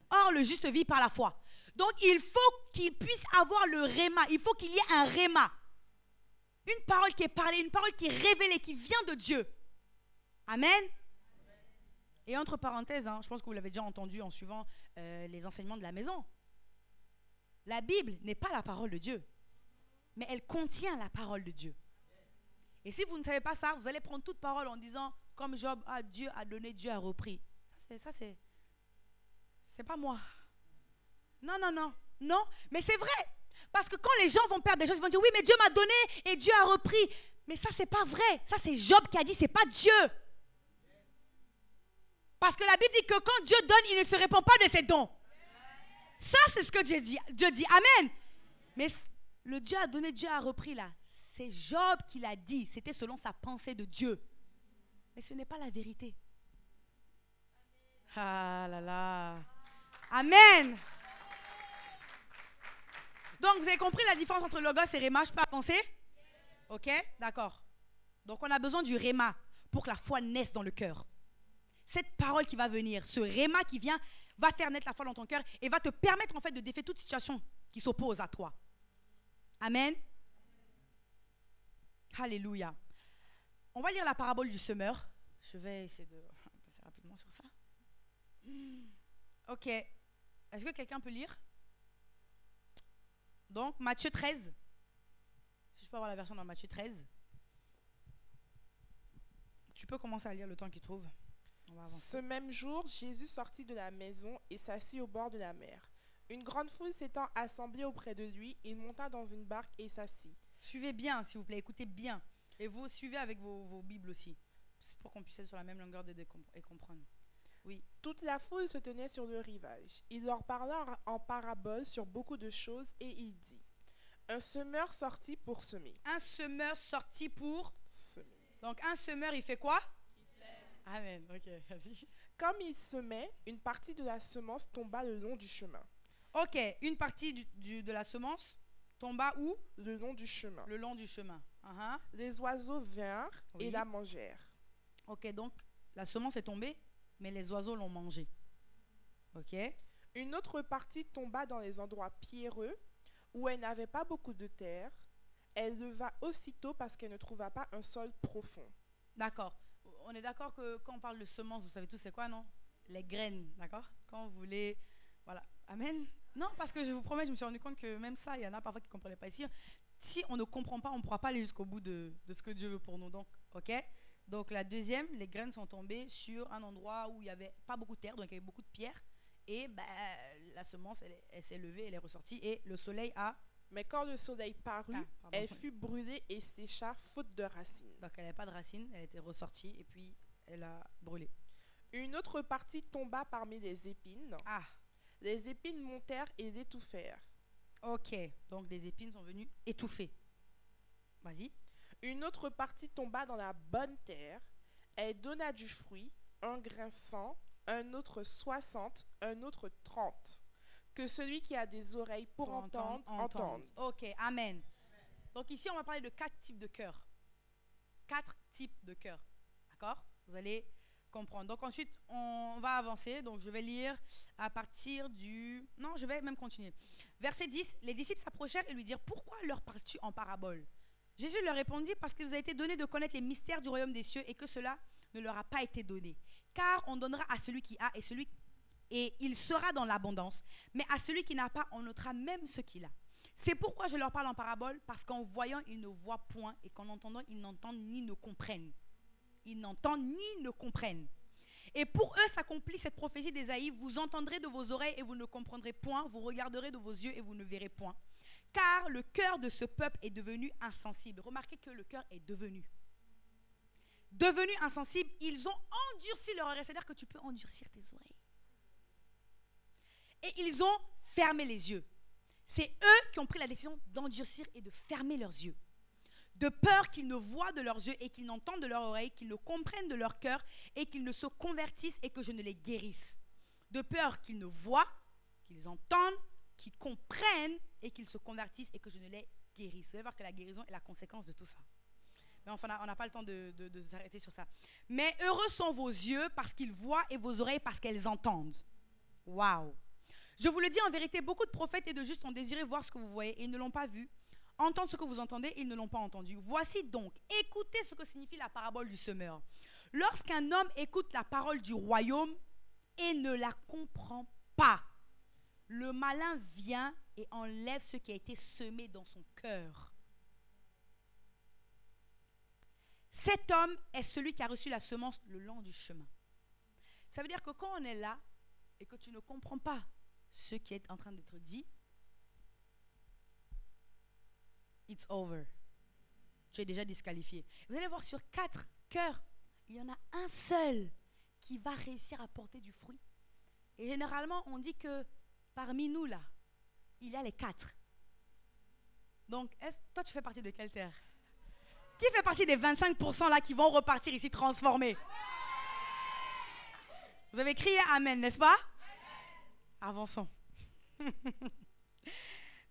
Or, le juste vit par la foi. Donc, il faut qu'il puisse avoir le rhéma, il faut qu'il y ait un rhéma. Une parole qui est parlée, une parole qui est révélée, qui vient de Dieu. Amen. Et entre parenthèses, je pense que vous l'avez déjà entendu en suivant les enseignements de la maison. La Bible n'est pas la parole de Dieu, mais elle contient la parole de Dieu. Et si vous ne savez pas ça, vous allez prendre toute parole en disant, comme Job, ah, Dieu a donné, Dieu a repris. C'est pas moi. Non, mais c'est vrai. Parce que quand les gens vont perdre des choses, ils vont dire, oui, mais Dieu m'a donné et Dieu a repris. Mais ça, c'est pas vrai. Ça, c'est Job qui a dit, c'est pas Dieu. Parce que la Bible dit que quand Dieu donne, il ne se répand pas de ses dons. Ça, c'est ce que Dieu dit. Dieu dit, amen. Mais le Dieu a donné, Dieu a repris là. C'est Job qui l'a dit. C'était selon sa pensée de Dieu. Mais ce n'est pas la vérité. Ah là là. Amen. Donc, vous avez compris la différence entre logos et rhéma, je peux avancer? Ok, d'accord. Donc, on a besoin du rhéma pour que la foi naisse dans le cœur. Cette parole qui va venir, ce rhéma qui vient, va faire naître la foi dans ton cœur et va te permettre en fait de défier toute situation qui s'oppose à toi. Amen. Alléluia. On va lire la parabole du semeur. Je vais essayer de passer rapidement sur ça. Ok. Est-ce que quelqu'un peut lire? Donc, Matthieu 13. Si je peux avoir la version dans Matthieu 13. tu peux commencer à lire le temps qu'il trouve. On va avancer. Ce même jour, Jésus sortit de la maison et s'assit au bord de la mer. Une grande foule s'étant assemblée auprès de lui, il monta dans une barque et s'assit. Suivez bien, s'il vous plaît, écoutez bien. Et vous suivez avec vos Bibles aussi. C'est pour qu'on puisse être sur la même longueur et comprendre. Oui. Toute la foule se tenait sur le rivage. Il leur parla en parabole sur beaucoup de choses et il dit: un semeur sortit pour semer. Un semeur sorti pour Semer. Donc un semeur, il fait quoi? Il sème. Amen. Ok, vas-y. Comme il semait, une partie de la semence tomba le long du chemin. Ok, une partie de la semence tomba où? Le long du chemin. Le long du chemin. Uh-huh. Les oiseaux vinrent Oui. et la mangèrent. Ok, donc la semence est tombée, mais les oiseaux l'ont mangée. Ok. Une autre partie tomba dans les endroits pierreux, où elle n'avait pas beaucoup de terre. Elle leva aussitôt parce qu'elle ne trouva pas un sol profond. D'accord. On est d'accord que quand on parle de semences, vous savez tous c'est quoi, non? Les graines, d'accord? Quand vous voulez... Voilà. Amen. Non, parce que je vous promets, je me suis rendu compte que même ça, il y en a parfois qui ne comprenaient pas ici. Si on ne comprend pas, on ne pourra pas aller jusqu'au bout de ce que Dieu veut pour nous. Donc, ok? Donc la deuxième, les graines sont tombées sur un endroit où il n'y avait pas beaucoup de terre, donc il y avait beaucoup de pierres. Et la semence, elle s'est levée, elle est ressortie et le soleil a... Mais quand le soleil parut, pardon. elle fut brûlée et sécha faute de racines. Donc elle n'avait pas de racines, elle était ressortie et puis elle a brûlé. Une autre partie tomba parmi les épines. Ah, Les épines montèrent et l'étouffèrent. ok. Donc les épines sont venues étouffer. Vas-y. Une autre partie tomba dans la bonne terre. Elle donna du fruit, un grain 100, un autre 60, un autre 30. Que celui qui a des oreilles pour entendre, entende. Ok, amen. Donc ici, on va parler de 4 types de cœurs. 4 types de cœurs. D'accord? Vous allez comprendre. Donc ensuite, on va avancer. Donc je vais lire à partir du... Non, je vais même continuer. Verset 10. Les disciples s'approchèrent et lui dirent: pourquoi leur parles-tu en parabole? Jésus leur répondit: parce qu'il vous a été donné de connaître les mystères du royaume des cieux et que cela ne leur a pas été donné. Car on donnera à celui qui a et il sera dans l'abondance. Mais à celui qui n'a pas, on notera même ce qu'il a. C'est pourquoi je leur parle en parabole, parce qu'en voyant, ils ne voient point, et qu'en entendant, ils n'entendent ni ne comprennent. Ils n'entendent ni ne comprennent. Et pour eux s'accomplit cette prophétie d'Ésaïe: vous entendrez de vos oreilles et vous ne comprendrez point, vous regarderez de vos yeux et vous ne verrez point. Car le cœur de ce peuple est devenu insensible. Remarquez que le cœur est devenu insensible. Ils ont endurci leur oreille. C'est-à-dire que tu peux endurcir tes oreilles. Et ils ont fermé les yeux. C'est eux qui ont pris la décision d'endurcir et de fermer leurs yeux. De peur qu'ils ne voient de leurs yeux et qu'ils n'entendent de leurs oreilles, qu'ils ne comprennent de leur cœur et qu'ils ne se convertissent et que je ne les guérisse. De peur qu'ils ne voient, qu'ils entendent, qu'ils comprennent et qu'ils se convertissent et que je ne les guérisse. Vous allez voir que la guérison est la conséquence de tout ça. Mais enfin, on n'a pas le temps de s'arrêter sur ça. Mais heureux sont vos yeux parce qu'ils voient et vos oreilles parce qu'elles entendent. Waouh! Je vous le dis en vérité, beaucoup de prophètes et de justes ont désiré voir ce que vous voyez et ils ne l'ont pas vu. Entendre ce que vous entendez, ils ne l'ont pas entendu. Voici donc, écoutez ce que signifie la parabole du semeur. Lorsqu'un homme écoute la parole du royaume et ne la comprend pas, le malin vient et enlève ce qui a été semé dans son cœur. Cet homme est celui qui a reçu la semence le long du chemin. Ça veut dire que quand on est là et que tu ne comprends pas ce qui est en train d'être dit, it's over. Tu es déjà disqualifié. Vous allez voir, sur 4 cœurs, il y en a un seul qui va réussir à porter du fruit. Et généralement, on dit que parmi nous, là, il y a les 4. Donc, toi, tu fais partie de quelle terre? Qui fait partie des 25% là qui vont repartir ici transformés? Vous avez crié Amen, n'est-ce pas? Avançons.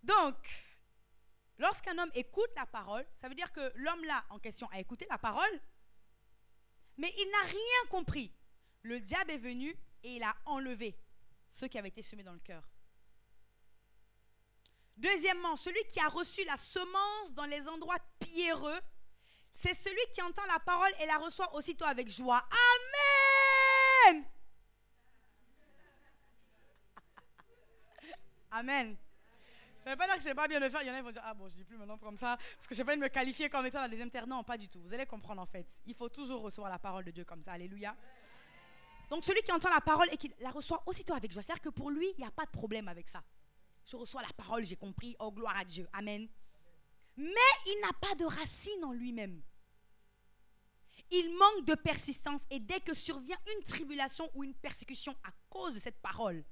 Donc, lorsqu'un homme écoute la parole, ça veut dire que l'homme là en question a écouté la parole, mais il n'a rien compris. Le diable est venu et il a enlevé ce qui avait été semé dans le cœur. Deuxièmement, celui qui a reçu la semence dans les endroits pierreux, c'est celui qui entend la parole et la reçoit aussitôt avec joie. Amen! Amen. Ça veut pas dire que c'est pas bien de faire. Il y en a qui vont dire, ah bon, je dis plus maintenant comme ça, parce que je n'ai pas envie de me qualifier comme étant la deuxième terre. Non, pas du tout. Vous allez comprendre en fait. Il faut toujours recevoir la parole de Dieu comme ça. Alléluia. Donc celui qui entend la parole et qui la reçoit aussitôt avec joie, c'est-à-dire que pour lui, il n'y a pas de problème avec ça. Je reçois la parole, j'ai compris, oh gloire à Dieu, amen. Mais il n'a pas de racine en lui-même. Il manque de persistance et dès que survient une tribulation ou une persécution à cause de cette parole,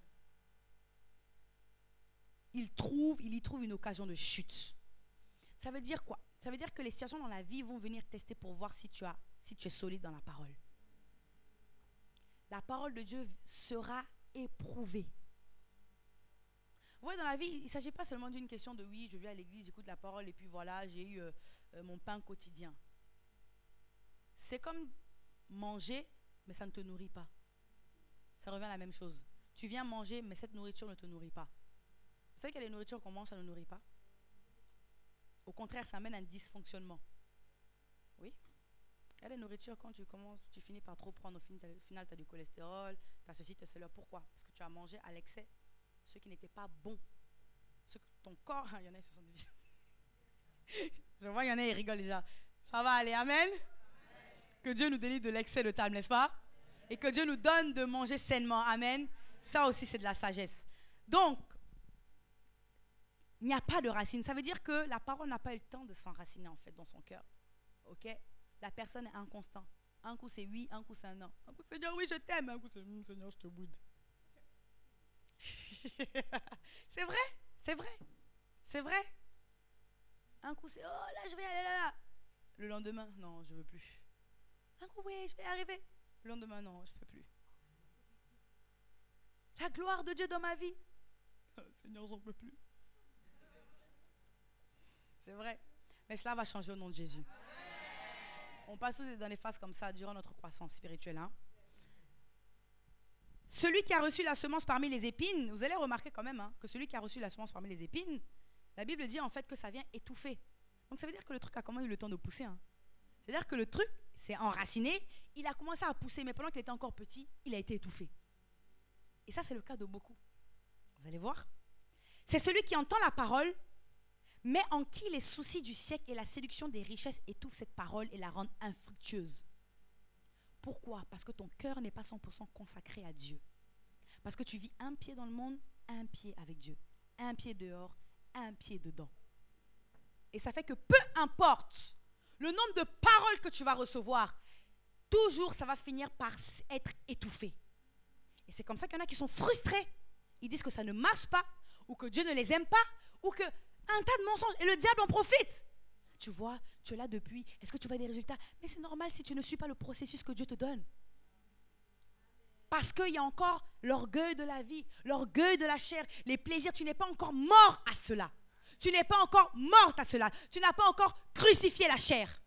il y trouve une occasion de chute. Ça veut dire quoi? Ça veut dire que les situations dans la vie vont venir tester pour voir si tu es solide dans la parole. La parole de Dieu sera éprouvée. Vous voyez, dans la vie, il ne s'agit pas seulement d'une question de oui, je viens à l'église, j'écoute la parole et puis voilà, j'ai eu mon pain quotidien. C'est comme manger, mais ça ne te nourrit pas. Ça revient à la même chose. Tu viens manger, mais cette nourriture ne te nourrit pas. Vous savez qu'il y a des nourritures qu'on mange, ça ne nourrit pas. Au contraire, ça amène à un dysfonctionnement. Oui. Il y a des nourritures, quand tu commences, tu finis par trop prendre. Au final, tu as du cholestérol, tu as ceci, tu as cela. Pourquoi? Parce que tu as mangé à l'excès ce qui n'était pas bon. Ton corps, il y en a qui se sont dit. Je vois, il y en a qui rigolent déjà. Ça va aller, amen. Que Dieu nous délivre de l'excès de table, n'est-ce pas? Et que Dieu nous donne de manger sainement, amen. Ça aussi, c'est de la sagesse. Donc, il n'y a pas de racine. Ça veut dire que la parole n'a pas eu le temps de s'enraciner en fait dans son cœur. Ok? La personne est inconstant. Un coup c'est oui, un coup c'est un non. Un coup Seigneur, oui, je t'aime. Un coup c'est Seigneur, je te boude. C'est vrai, c'est vrai, c'est vrai. Un coup c'est oh là je vais aller là. Le lendemain, non, je veux plus. Un coup oui, je vais arriver. Le lendemain, non, je peux plus. La gloire de Dieu dans ma vie. Oh, Seigneur, j'en peux plus. C'est vrai. Mais cela va changer au nom de Jésus. On passe tous dans des phases comme ça durant notre croissance spirituelle. Hein? Celui qui a reçu la semence parmi les épines, vous allez remarquer quand même que celui qui a reçu la semence parmi les épines, la Bible dit en fait que ça vient étouffer. Donc ça veut dire que le truc a quand même eu le temps de pousser. Hein? C'est-à-dire que le truc s'est enraciné, il a commencé à pousser, mais pendant qu'il était encore petit, il a été étouffé. Et ça, c'est le cas de beaucoup. Vous allez voir. C'est celui qui entend la parole, mais en qui les soucis du siècle et la séduction des richesses étouffent cette parole et la rendent infructueuse. Pourquoi? Parce que ton cœur n'est pas 100% consacré à Dieu. Parce que tu vis un pied dans le monde, un pied avec Dieu. Un pied dehors, un pied dedans. Et ça fait que peu importe le nombre de paroles que tu vas recevoir, toujours ça va finir par être étouffé. Et c'est comme ça qu'il y en a qui sont frustrés. Ils disent que ça ne marche pas, ou que Dieu ne les aime pas, ou que un tas de mensonges. Et le diable en profite. Tu vois, tu es là depuis. Est-ce que tu vois des résultats? Mais c'est normal si tu ne suis pas le processus que Dieu te donne. Parce qu'il y a encore l'orgueil de la vie, l'orgueil de la chair, les plaisirs. Tu n'es pas encore mort à cela. Tu n'es pas encore morte à cela. Tu n'as pas encore crucifié la chair.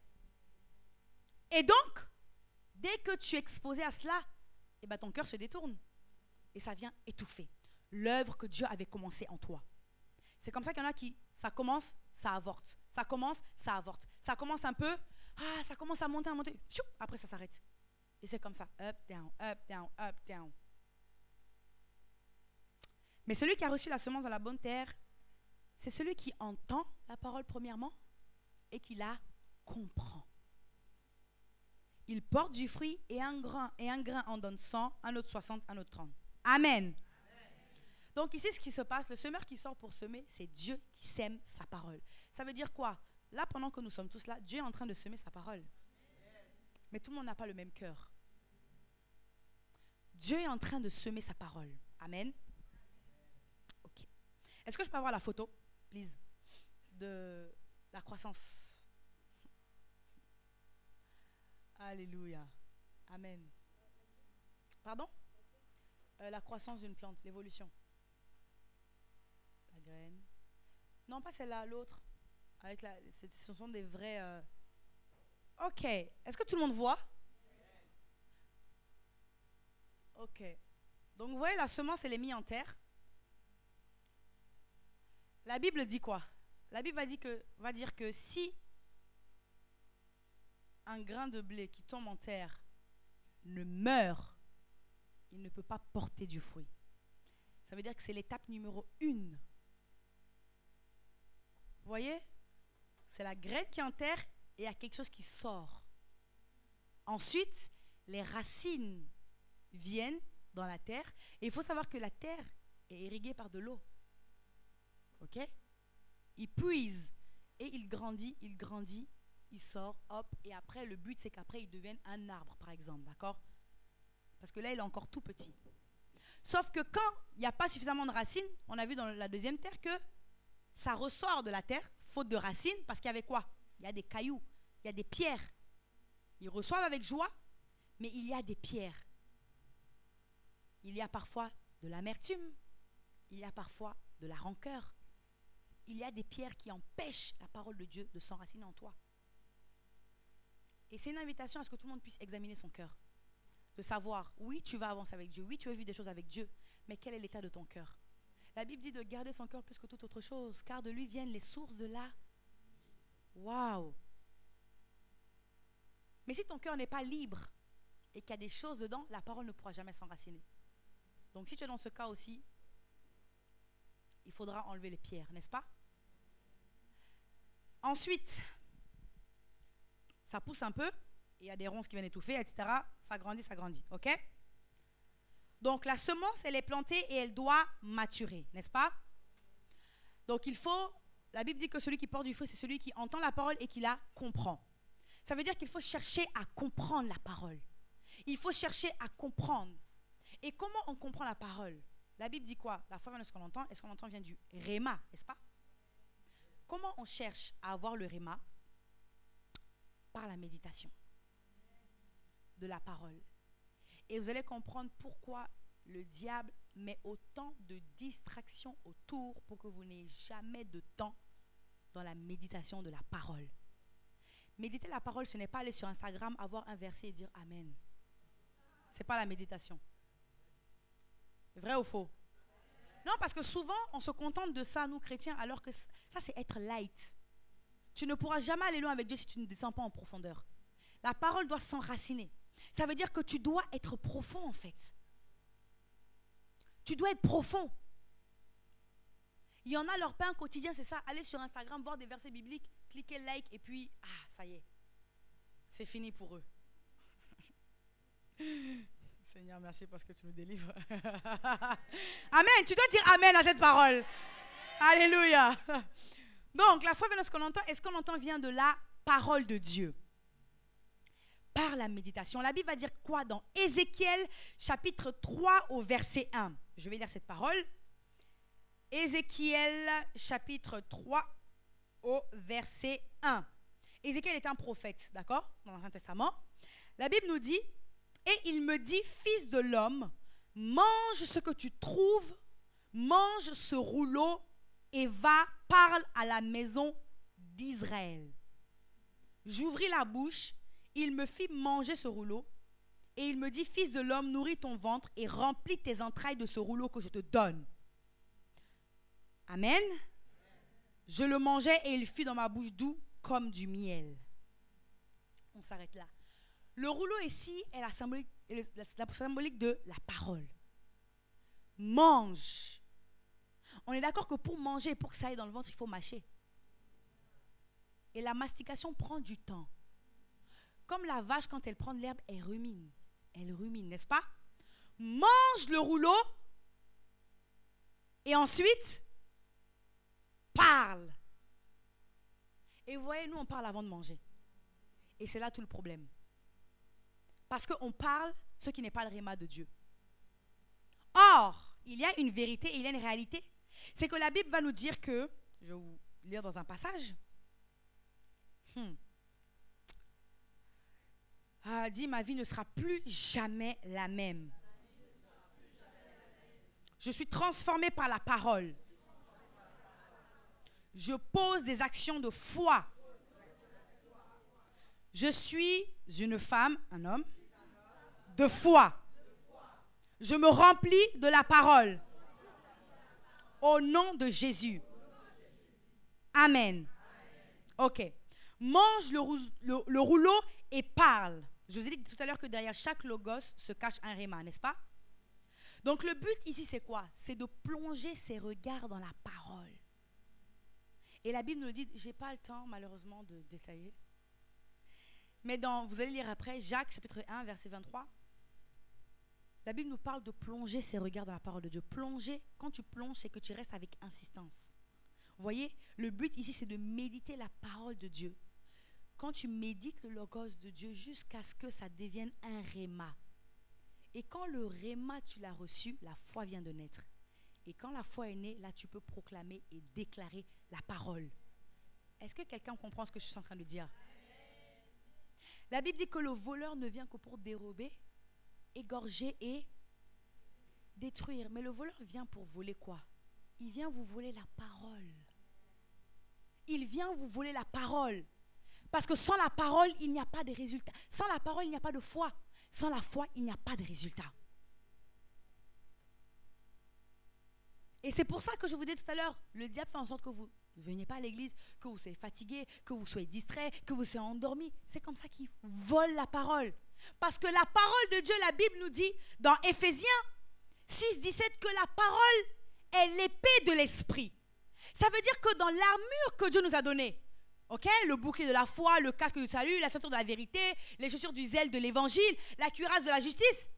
Et donc, dès que tu es exposé à cela, eh ben ton cœur se détourne. Et ça vient étouffer l'œuvre que Dieu avait commencée en toi. C'est comme ça qu'il y en a qui, ça commence, ça avorte. Ça commence, ça avorte. Ça commence un peu, ça commence à monter, après ça s'arrête. Et c'est comme ça, up, down, up, down, up, down. Mais celui qui a reçu la semence dans la bonne terre, c'est celui qui entend la parole premièrement et qui la comprend. Il porte du fruit et un grain en donne 100, un autre 60, un autre 30. Amen. Donc ici, ce qui se passe, le semeur qui sort pour semer, c'est Dieu qui sème sa parole. Ça veut dire quoi? Là, pendant que nous sommes tous là, Dieu est en train de semer sa parole. Mais tout le monde n'a pas le même cœur. Dieu est en train de semer sa parole. Amen. Ok. Est-ce que je peux avoir la photo, please, de la croissance? Alléluia. Amen. Pardon? La croissance d'une plante, l'évolution. La graine. Non, pas celle-là, l'autre. Ce sont des vrais... Ok. Est-ce que tout le monde voit? Ok. Donc, vous voyez, la semence, elle est mise en terre. La Bible dit quoi? La Bible va dire que si un grain de blé qui tombe en terre ne meurt, il ne peut pas porter du fruit. Ça veut dire que c'est l'étape numéro 1 Vous voyez? C'est la graine qui enterre et il y a quelque chose qui sort. Ensuite, les racines viennent dans la terre. Et il faut savoir que la terre est irriguée par de l'eau. Ok? Il puise et il grandit, il sort, hop. Et après, le but, c'est qu'après, il devienne un arbre, par exemple. D'accord? Parce que là, il est encore tout petit. Sauf que quand il n'y a pas suffisamment de racines, on a vu dans la deuxième terre que ça ressort de la terre, faute de racines, parce qu'il y avait quoi? Il y a des cailloux, il y a des pierres. Ils reçoivent avec joie, mais il y a des pierres. Il y a parfois de l'amertume, il y a parfois de la rancœur. Il y a des pierres qui empêchent la parole de Dieu de s'enraciner en toi. Et c'est une invitation à ce que tout le monde puisse examiner son cœur. De savoir, oui, tu vas avancer avec Dieu, oui, tu as vu des choses avec Dieu, mais quel est l'état de ton cœur? La Bible dit de garder son cœur plus que toute autre chose, car de lui viennent les sources de la... Waouh! Mais si ton cœur n'est pas libre et qu'il y a des choses dedans, la parole ne pourra jamais s'enraciner. Donc si tu es dans ce cas aussi, il faudra enlever les pierres, n'est-ce pas? Ensuite, ça pousse un peu, il y a des ronces qui viennent étouffer, etc. Ça grandit, ok? Donc la semence, elle est plantée et elle doit maturer, n'est-ce pas? Donc il faut, la Bible dit que celui qui porte du fruit, c'est celui qui entend la parole et qui la comprend. Ça veut dire qu'il faut chercher à comprendre la parole. Il faut chercher à comprendre. Et comment on comprend la parole? La Bible dit quoi? La foi vient de ce qu'on entend, et ce qu'on entend vient du réma, n'est-ce pas? Comment on cherche à avoir le réma? Par la méditation de la parole. Et vous allez comprendre pourquoi le diable met autant de distractions autour pour que vous n'ayez jamais de temps dans la méditation de la parole. Méditer la parole, ce n'est pas aller sur Instagram, avoir un verset et dire Amen. Ce n'est pas la méditation. Vrai ou faux? Non, parce que souvent, on se contente de ça, nous chrétiens, alors que ça, c'est être light. Tu ne pourras jamais aller loin avec Dieu si tu ne descends pas en profondeur. La parole doit s'enraciner. Ça veut dire que tu dois être profond, en fait. Tu dois être profond. Il y en a, leur pain quotidien, c'est ça. Aller sur Instagram, voir des versets bibliques, cliquer like, et puis, ça y est. C'est fini pour eux. Seigneur, merci parce que tu nous délivres. Amen. Tu dois dire Amen à cette parole. Alléluia. Donc, la foi vient de ce qu'on entend, et ce qu'on entend vient de la parole de Dieu. Par la méditation. La Bible va dire quoi dans Ézéchiel, chapitre 3, au verset 1. Je vais lire cette parole. Ézéchiel, chapitre 3, au verset 1. Ézéchiel est un prophète, d'accord, dans l'Ancien Testament. La Bible nous dit, et il me dit, fils de l'homme, mange ce que tu trouves, mange ce rouleau et va, parle à la maison d'Israël. J'ouvris la bouche, il me fit manger ce rouleau et il me dit, fils de l'homme, nourris ton ventre et remplis tes entrailles de ce rouleau que je te donne. Amen. Je le mangeai et il fut dans ma bouche doux comme du miel. On s'arrête là. Le rouleau ici est la symbolique de la parole. Mange. On est d'accord que pour manger, pour que ça aille dans le ventre, il faut mâcher. Et la mastication prend du temps. Comme la vache, quand elle prend de l'herbe, elle rumine. Elle rumine, n'est-ce pas? Mange le rouleau et ensuite parle. Et vous voyez, nous, on parle avant de manger. Et c'est là tout le problème. Parce qu'on parle ce qui n'est pas le réma de Dieu. Or, il y a une vérité et il y a une réalité. C'est que la Bible va nous dire que, je vais vous lire dans un passage. Dit, ma vie ne sera plus jamais la même. Je suis transformée par la parole. Je pose des actions de foi. Je suis une femme, un homme, de foi. Je me remplis de la parole. Au nom de Jésus. Amen. Ok. Mange le rouleau et parle. Je vous ai dit tout à l'heure que derrière chaque logos se cache un réma, n'est-ce pas? Donc le but ici c'est quoi? C'est de plonger ses regards dans la parole. Et la Bible nous dit, je n'ai pas le temps malheureusement de détailler. Mais vous allez lire après, Jacques chapitre 1, verset 23. La Bible nous parle de plonger ses regards dans la parole de Dieu. Plonger, quand tu plonges, c'est que tu restes avec insistance. Vous voyez, le but ici, c'est de méditer la parole de Dieu. Quand tu médites le logos de Dieu jusqu'à ce que ça devienne un réma. Et quand le réma, tu l'as reçu, la foi vient de naître. Et quand la foi est née, là, tu peux proclamer et déclarer la parole. Est-ce que quelqu'un comprend ce que je suis en train de dire? La Bible dit que le voleur ne vient que pour dérober, égorger et détruire. Mais le voleur vient pour voler quoi? Il vient vous voler la parole. Il vient vous voler la parole. Parce que sans la parole, il n'y a pas de résultat. Sans la parole, il n'y a pas de foi. Sans la foi, il n'y a pas de résultat. Et c'est pour ça que je vous disais tout à l'heure, le diable fait en sorte que vous ne veniez pas à l'église, que vous soyez fatigué, que vous soyez distrait, que vous soyez endormi. C'est comme ça qu'il vole la parole. Parce que la parole de Dieu, la Bible nous dit dans Éphésiens 6, 17 que la parole est l'épée de l'esprit. Ça veut dire que dans l'armure que Dieu nous a donnée, okay, le bouclier de la foi, le casque du salut, la ceinture de la vérité, les chaussures du zèle de l'évangile, la cuirasse de la justice,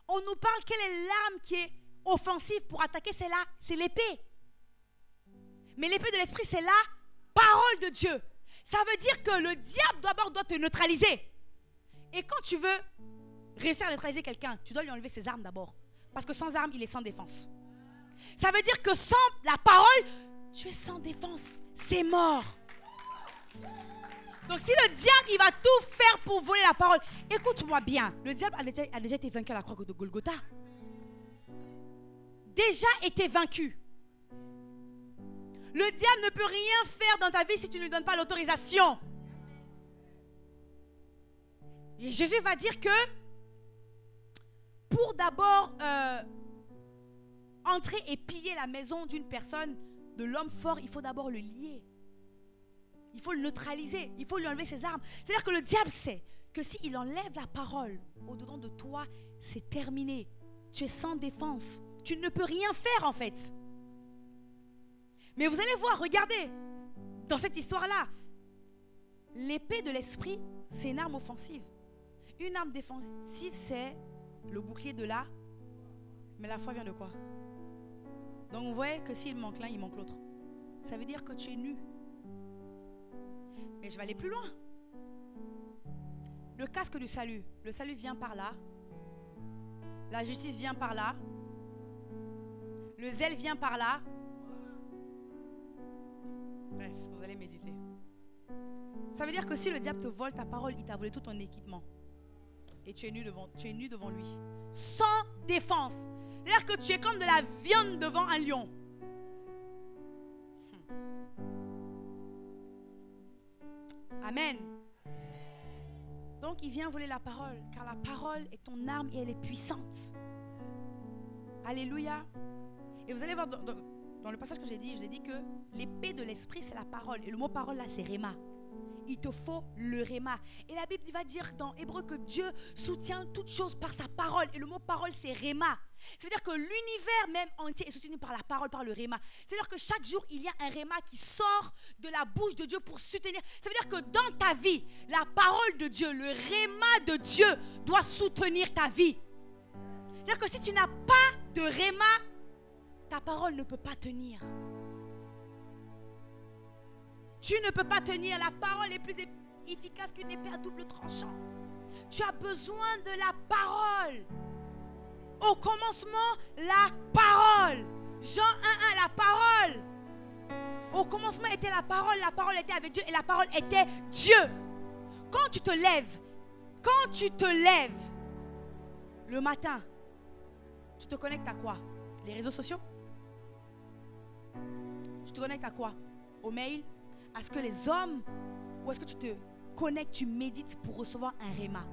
on nous parle quelle est l'arme qui est offensive pour attaquer, c'est là, c'est l'épée. Mais l'épée de l'esprit, c'est la parole de Dieu. Ça veut dire que le diable d'abord doit te neutraliser. Et quand tu veux réussir à neutraliser quelqu'un, tu dois lui enlever ses armes d'abord. Parce que sans armes, il est sans défense. Ça veut dire que sans la parole, tu es sans défense. C'est mort. Donc si le diable, il va tout faire pour voler la parole. Écoute-moi bien. Le diable a déjà été vaincu à la croix de Golgotha. Déjà été vaincu. Le diable ne peut rien faire dans ta vie si tu ne lui donnes pas l'autorisation. Et Jésus va dire que pour d'abord entrer et piller la maison d'une personne, de l'homme fort, il faut d'abord le lier. Il faut le neutraliser. Il faut lui enlever ses armes. C'est-à-dire que le diable sait que s'il enlève la parole au-dedans de toi, c'est terminé. Tu es sans défense. Tu ne peux rien faire en fait. Mais vous allez voir, regardez, dans cette histoire-là, l'épée de l'esprit, c'est une arme offensive. Une arme défensive, c'est le bouclier de la... Mais la foi vient de quoi? Donc vous voyez que s'il manque l'un, il manque l'autre. Ça veut dire que tu es nu. Mais je vais aller plus loin. Le casque du salut. Le salut vient par là. La justice vient par là. Le zèle vient par là. Bref, vous allez méditer. Ça veut dire que si le diable te vole ta parole, il t'a volé tout ton équipement. Et tu es nu devant lui. Sans défense. C'est-à-dire que tu es comme de la viande devant un lion. Amen. Donc il vient voler la parole, car la parole est ton arme et elle est puissante. Alléluia. Et vous allez voir dans le passage que j'ai dit, je vous ai dit que l'épée de l'esprit c'est la parole. Et le mot parole là c'est réma. Il te faut le réma. Et la Bible va dire dans Hébreu que Dieu soutient toutes choses par sa parole. Et le mot parole c'est réma. Ça veut dire que l'univers même entier est soutenu par la parole, par le réma. C'est-à-dire que chaque jour, il y a un réma qui sort de la bouche de Dieu pour soutenir. Ça veut dire que dans ta vie, la parole de Dieu, le réma de Dieu doit soutenir ta vie. C'est-à-dire que si tu n'as pas de réma, ta parole ne peut pas tenir. Tu ne peux pas tenir. La parole est plus efficace qu'une épée à double tranchant. Tu as besoin de la parole. Au commencement, la parole. Jean 1:1, la parole. Au commencement était la parole était avec Dieu et la parole était Dieu. Quand tu te lèves le matin, tu te connectes à quoi? Les réseaux sociaux? Tu te connectes à quoi? Au mail? À ce que les hommes? Ou est-ce que tu te connectes, tu médites pour recevoir un réma?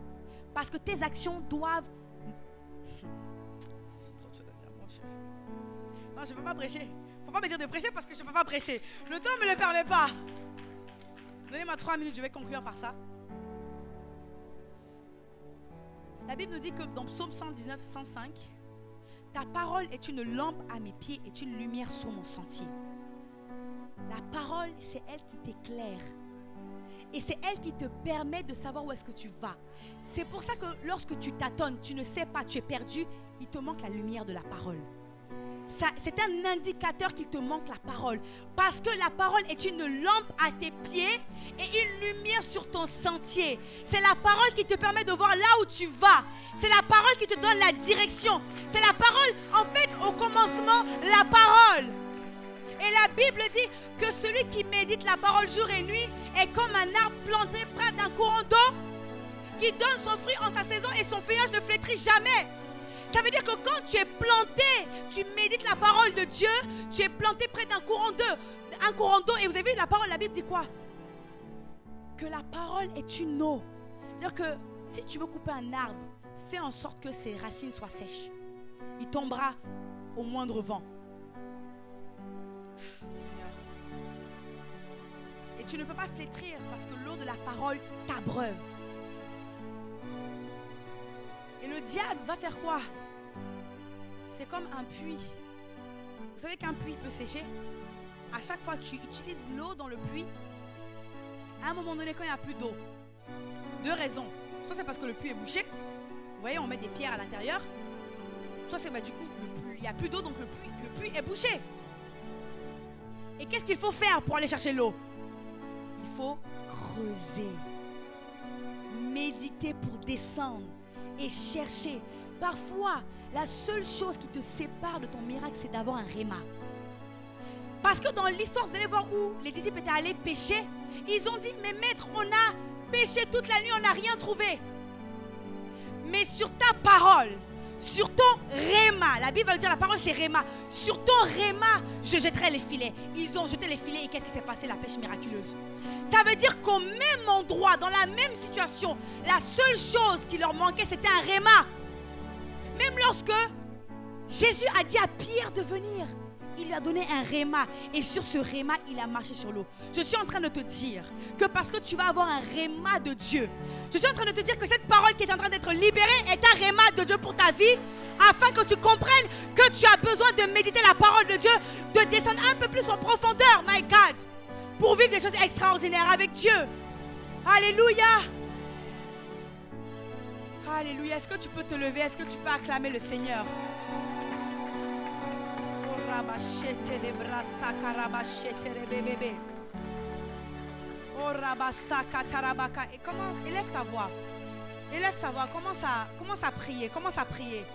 Parce que tes actions doivent... Non, je ne peux pas prêcher. Il ne faut pas me dire de prêcher parce que je ne peux pas prêcher. Le temps ne me le permet pas. Donnez-moi 3 minutes, je vais conclure par ça. La Bible nous dit que dans Psaume 119, 105, ta parole est une lampe à mes pieds et une lumière sur mon sentier. La parole, c'est elle qui t'éclaire. Et c'est elle qui te permet de savoir où est-ce que tu vas. C'est pour ça que lorsque tu tâtonnes, tu ne sais pas, tu es perdu, il te manque la lumière de la parole. C'est un indicateur qu'il te manque la parole. Parce que la parole est une lampe à tes pieds et une lumière sur ton sentier. C'est la parole qui te permet de voir là où tu vas. C'est la parole qui te donne la direction. C'est la parole, en fait, au commencement, la parole. Et la Bible dit que celui qui médite la parole jour et nuit est comme un arbre planté près d'un courant d'eau qui donne son fruit en sa saison et son feuillage ne flétrit jamais. Ça veut dire que quand tu es planté, tu médites la parole de Dieu, tu es planté près d'un courant d'eau. Et vous avez vu la parole, la Bible dit quoi? Que la parole est une eau. C'est-à-dire que si tu veux couper un arbre, fais en sorte que ses racines soient sèches. Il tombera au moindre vent. Seigneur. Et tu ne peux pas flétrir parce que l'eau de la parole t'abreuve. Et le diable va faire quoi? C'est comme un puits. Vous savez qu'un puits peut sécher? À chaque fois que tu utilises l'eau dans le puits, à un moment donné, quand il n'y a plus d'eau, deux raisons. Soit c'est parce que le puits est bouché. Vous voyez, on met des pierres à l'intérieur. Soit c'est du coup, il n'y a plus d'eau, donc le puits est bouché. Et qu'est-ce qu'il faut faire pour aller chercher l'eau? Il faut creuser. Méditer pour descendre. Et chercher. Parfois, la seule chose qui te sépare de ton miracle, c'est d'avoir un réma. Parce que dans l'histoire, vous allez voir où les disciples étaient allés pêcher. Ils ont dit, mais maître, on a pêché toute la nuit, on n'a rien trouvé. Mais sur ta parole, sur ton réma, la Bible va dire, la parole c'est réma. Sur ton réma, je jetterai les filets. Ils ont jeté les filets et qu'est-ce qui s'est passé? La pêche miraculeuse. Ça veut dire qu'au même endroit, dans la même situation, la seule chose qui leur manquait, c'était un réma. Même lorsque Jésus a dit à Pierre de venir, il lui a donné un réma. Et sur ce réma, il a marché sur l'eau. Je suis en train de te dire que parce que tu vas avoir un réma de Dieu, je suis en train de te dire que cette parole qui est en train d'être libérée est un réma de Dieu pour ta vie, afin que tu comprennes que tu as besoin de méditer la parole de Dieu, de descendre un peu plus en profondeur, my God, pour vivre des choses extraordinaires avec Dieu. Alléluia. Alléluia. Est-ce que tu peux te lever? Est-ce que tu peux acclamer le Seigneur? Et commence, élève ta voix. Élève ta voix. Commence à prier. Commence à prier.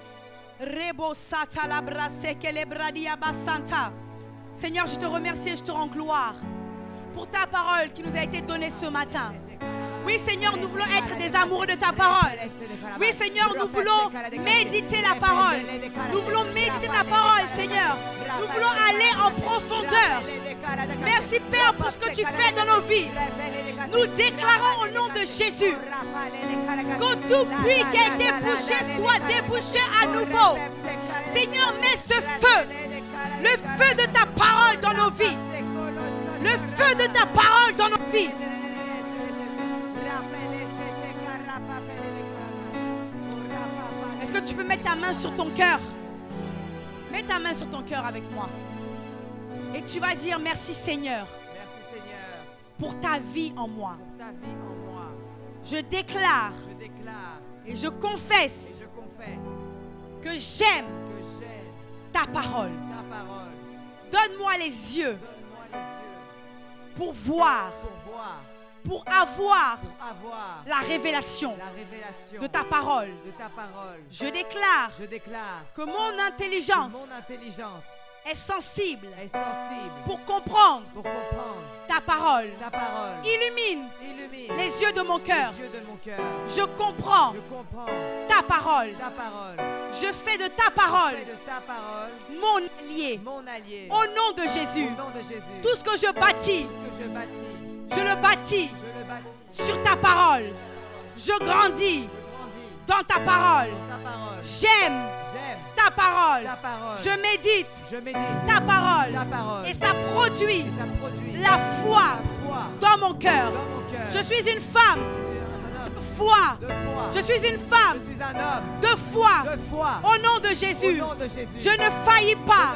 Seigneur, je te remercie et je te rends gloire pour ta parole qui nous a été donnée ce matin. Oui, Seigneur, nous voulons être des amoureux de ta parole. Oui, Seigneur, nous voulons méditer la parole. Nous voulons méditer ta parole, Seigneur. Nous voulons aller en profondeur. Merci, Père, pour ce que tu fais dans nos vies. Nous déclarons au nom de Jésus que tout puits qui a été bouché soit débouché à nouveau. Seigneur, mets ce feu, le feu de ta parole dans nos vies. Le feu de ta parole dans nos vies. Est-ce que tu peux mettre ta main sur ton cœur? Mets ta main sur ton cœur avec moi. Et tu vas dire merci Seigneur. Merci Seigneur. Pour ta vie en moi. Pour ta vie en moi. Je déclare. Et je confesse. Que j'aime ta parole. Donne-moi les yeux. Pour voir. Pour avoir la révélation de ta parole. Je déclare que mon intelligence est sensible pour comprendre ta parole. Illumine les yeux de mon cœur. Je comprends ta parole. Je fais de ta parole mon allié. Au nom de Jésus, tout ce que je bâtis, je le bâtis sur ta parole. Je grandis dans ta parole. J'aime ta parole. Je médite ta parole. Et ça produit la foi dans mon cœur. Je suis une femme de foi. Je suis une femme de foi. Au nom de Jésus, je ne faillis pas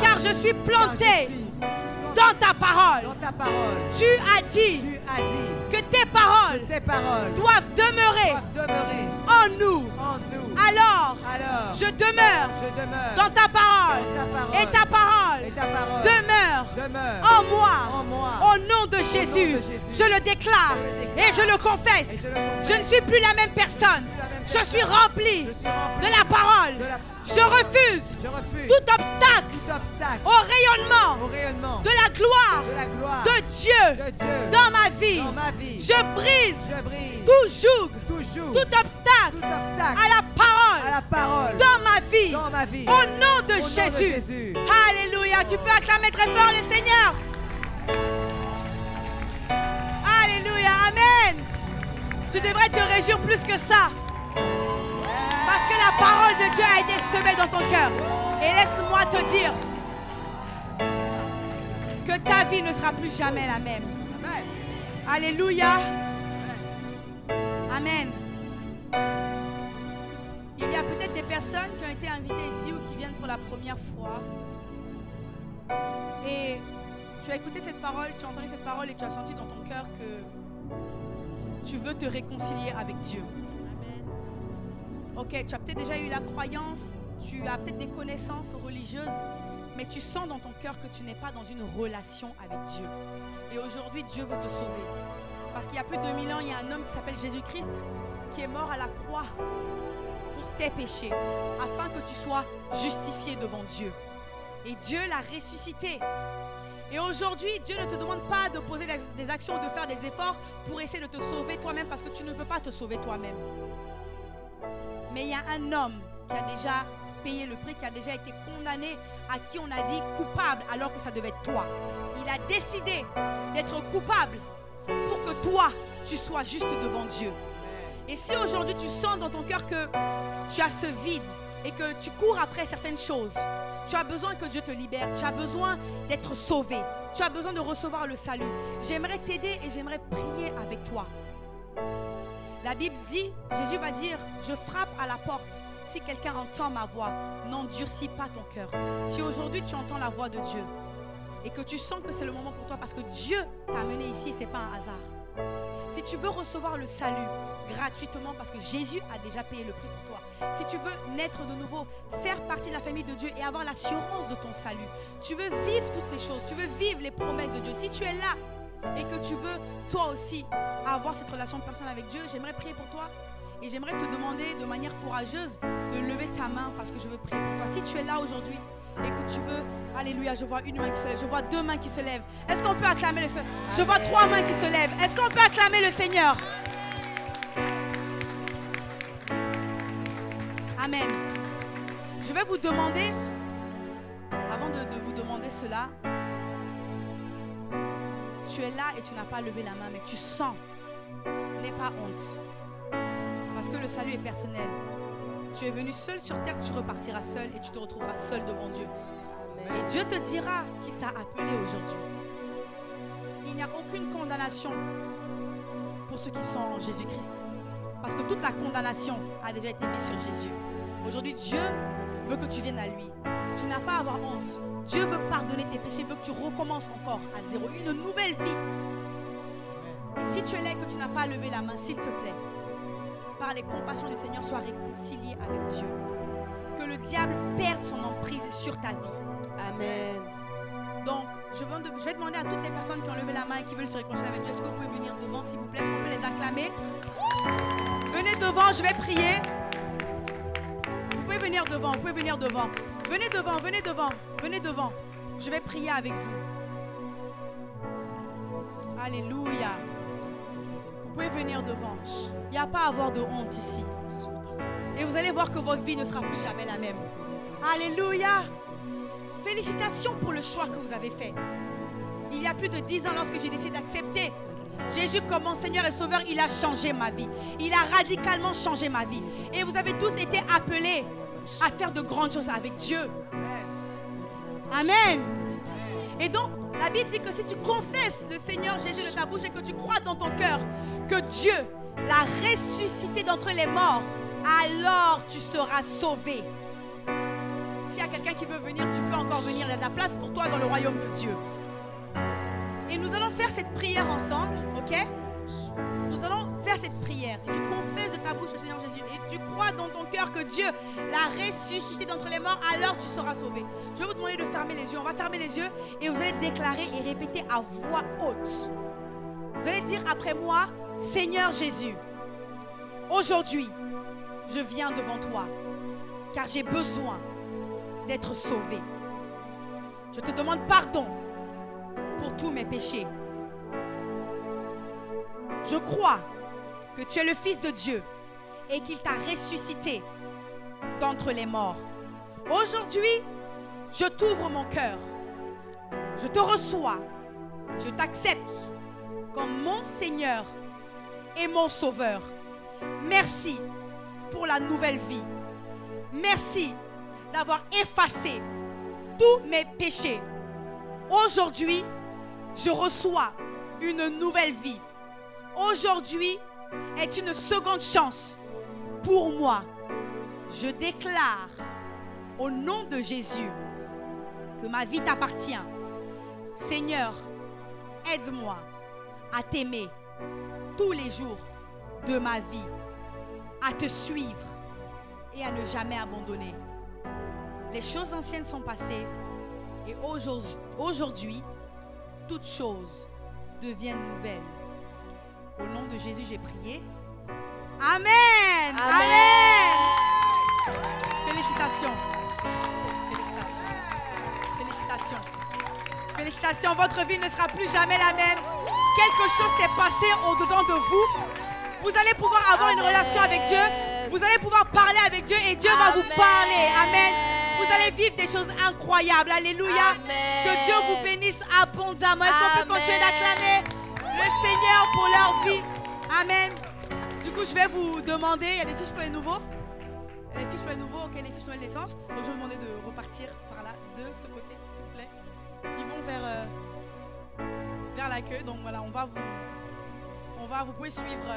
car je suis plantée dans ta parole. Dans ta parole. Tu as dit Tu as dit que tes paroles tes paroles doivent demeurer doivent demeurer en nous. en nous. Alors, Alors, je demeure je demeure dans ta parole. Et ta parole et ta parole demeure demeure en moi. en moi. Au nom de Jésus, Jésus. je le déclare et je le confesse. Et je le confesse. Je ne suis plus la même personne. Je suis rempli Je suis rempli de la parole. de la- Je refuse Je refuse tout obstacle tout obstacle au rayonnement au rayonnement de la gloire de la gloire de Dieu de Dieu dans ma vie. dans ma vie. Je brise Je brise tout joug, toujours tout obstacle tout obstacle à la à la parole parole dans ma vie. dans ma vie. Au nom de Au nom de Jésus. Jésus. Alléluia. Tu peux acclamer très fort le Seigneur. Alléluia. Amen. Tu devrais te réjouir plus que ça. Parce que la parole de Dieu a été semée dans ton cœur. Et laisse-moi te dire que ta vie ne sera plus jamais la même. Amen. Alléluia. Amen. Il y a peut-être des personnes qui ont été invitées ici ou qui viennent pour la première fois. Et tu as écouté cette parole, tu as entendu cette parole et tu as senti dans ton cœur que tu veux te réconcilier avec Dieu. Ok, tu as peut-être déjà eu la croyance, tu as peut-être des connaissances religieuses, mais tu sens dans ton cœur que tu n'es pas dans une relation avec Dieu. Et aujourd'hui, Dieu veut te sauver. Parce qu'il y a plus de 2000 ans, il y a un homme qui s'appelle Jésus-Christ qui est mort à la croix pour tes péchés, afin que tu sois justifié devant Dieu. Et Dieu l'a ressuscité. Et aujourd'hui, Dieu ne te demande pas de poser des actions ou de faire des efforts pour essayer de te sauver toi-même, parce que tu ne peux pas te sauver toi-même. Mais il y a un homme qui a déjà payé le prix, qui a déjà été condamné, à qui on a dit coupable alors que ça devait être toi. Il a décidé d'être coupable pour que toi, tu sois juste devant Dieu. Et si aujourd'hui tu sens dans ton cœur que tu as ce vide et que tu cours après certaines choses, tu as besoin que Dieu te libère, tu as besoin d'être sauvé, tu as besoin de recevoir le salut. J'aimerais t'aider et j'aimerais prier avec toi. La Bible dit, Jésus va dire, je frappe à la porte. Si quelqu'un entend ma voix, n'endurcis pas ton cœur. Si aujourd'hui tu entends la voix de Dieu et que tu sens que c'est le moment pour toi parce que Dieu t'a amené ici et ce n'est pas un hasard. Si tu veux recevoir le salut gratuitement parce que Jésus a déjà payé le prix pour toi. Si tu veux naître de nouveau, faire partie de la famille de Dieu et avoir l'assurance de ton salut. Tu veux vivre toutes ces choses, tu veux vivre les promesses de Dieu. Si tu es là et que tu veux toi aussi avoir cette relation personnelle avec Dieu, j'aimerais prier pour toi et j'aimerais te demander de manière courageuse de lever ta main parce que je veux prier pour toi. Si tu es là aujourd'hui et que tu veux, alléluia, je vois une main qui se lève, je vois deux mains qui se lèvent. Est-ce qu'on peut acclamer le Seigneur? Je vois trois mains qui se lèvent. Est-ce qu'on peut acclamer le Seigneur? Amen. Je vais vous demander, avant de vous demander cela, tu es là et tu n'as pas levé la main, mais tu sens, n'aie pas honte. Parce que le salut est personnel. Tu es venu seul sur terre, tu repartiras seul et tu te retrouveras seul devant Dieu. Amen. Et Dieu te dira qu'il t'a appelé aujourd'hui. Il n'y a aucune condamnation pour ceux qui sont en Jésus-Christ. Parce que toute la condamnation a déjà été mise sur Jésus. Aujourd'hui, Dieu veut que tu viennes à lui. Tu n'as pas à avoir honte. Dieu veut pardonner tes péchés, veut que tu recommences encore à zéro, une nouvelle vie. Et si tu es là et que tu n'as pas levé la main, s'il te plaît, par les compassions du Seigneur, sois réconcilié avec Dieu. Que le diable perde son emprise sur ta vie. Amen. Donc, je vais demander à toutes les personnes qui ont levé la main et qui veulent se réconcilier avec Dieu, est-ce que vous pouvez venir devant, s'il vous plaît? Est-ce qu'on peut les acclamer? Venez devant, je vais prier. Vous pouvez venir devant, vous pouvez venir devant. Venez devant, venez devant, venez devant. Je vais prier avec vous. Alléluia. Vous pouvez venir devant. Il n'y a pas à avoir de honte ici. Et vous allez voir que votre vie ne sera plus jamais la même. Alléluia. Félicitations pour le choix que vous avez fait. Il y a plus de 10 ans, lorsque j'ai décidé d'accepter Jésus comme mon Seigneur et Sauveur, il a changé ma vie. Il a radicalement changé ma vie. Et vous avez tous été appelés à faire de grandes choses avec Dieu. Amen. Et donc, la Bible dit que si tu confesses le Seigneur Jésus de ta bouche et que tu crois dans ton cœur que Dieu l'a ressuscité d'entre les morts, alors tu seras sauvé. S'il y a quelqu'un qui veut venir, tu peux encore venir. Il y a de la place pour toi dans le royaume de Dieu. faire cette prière ensemble, ok? Nous allons faire cette prière. Si tu confesses de ta bouche le Seigneur Jésus et tu crois dans ton cœur que Dieu l'a ressuscité d'entre les morts, alors tu seras sauvé. Je vais vous demander de fermer les yeux. On va fermer les yeux et vous allez déclarer et répéter à voix haute. Vous allez dire après moi, Seigneur Jésus, aujourd'hui, je viens devant toi car j'ai besoin d'être sauvé. Je te demande pardon pour tous mes péchés. Je crois que tu es le Fils de Dieu et qu'il t'a ressuscité d'entre les morts. Aujourd'hui, je t'ouvre mon cœur. Je te reçois. Je t'accepte comme mon Seigneur et mon Sauveur. Merci pour la nouvelle vie. Merci d'avoir effacé tous mes péchés. Aujourd'hui, je reçois une nouvelle vie. Aujourd'hui est une seconde chance pour moi. Je déclare au nom de Jésus que ma vie t'appartient. Seigneur, aide-moi à t'aimer tous les jours de ma vie, à te suivre et à ne jamais abandonner. Les choses anciennes sont passées et aujourd'hui, toutes choses deviennent nouvelles. Au nom de Jésus, j'ai prié. Amen. Amen. Félicitations. Félicitations. Félicitations. Félicitations. Votre vie ne sera plus jamais la même. Quelque chose s'est passé au-dedans de vous. Vous allez pouvoir avoir une relation avec Dieu. Vous allez pouvoir parler avec Dieu et Dieu va vous parler. Amen. Vous allez vivre des choses incroyables. Alléluia. Que Dieu vous bénisse abondamment. Est-ce qu'on peut continuer d'acclamer le Seigneur pour leur vie? Amen. Du coup, je vais vous demander, il y a des fiches pour les nouveaux? Il y a des fiches pour les nouveaux, ok, les fiches de naissance. Donc, je vais vous demander de repartir par là, de ce côté, s'il vous plaît. Ils vont vers l'accueil. Donc, voilà, vous pouvez suivre.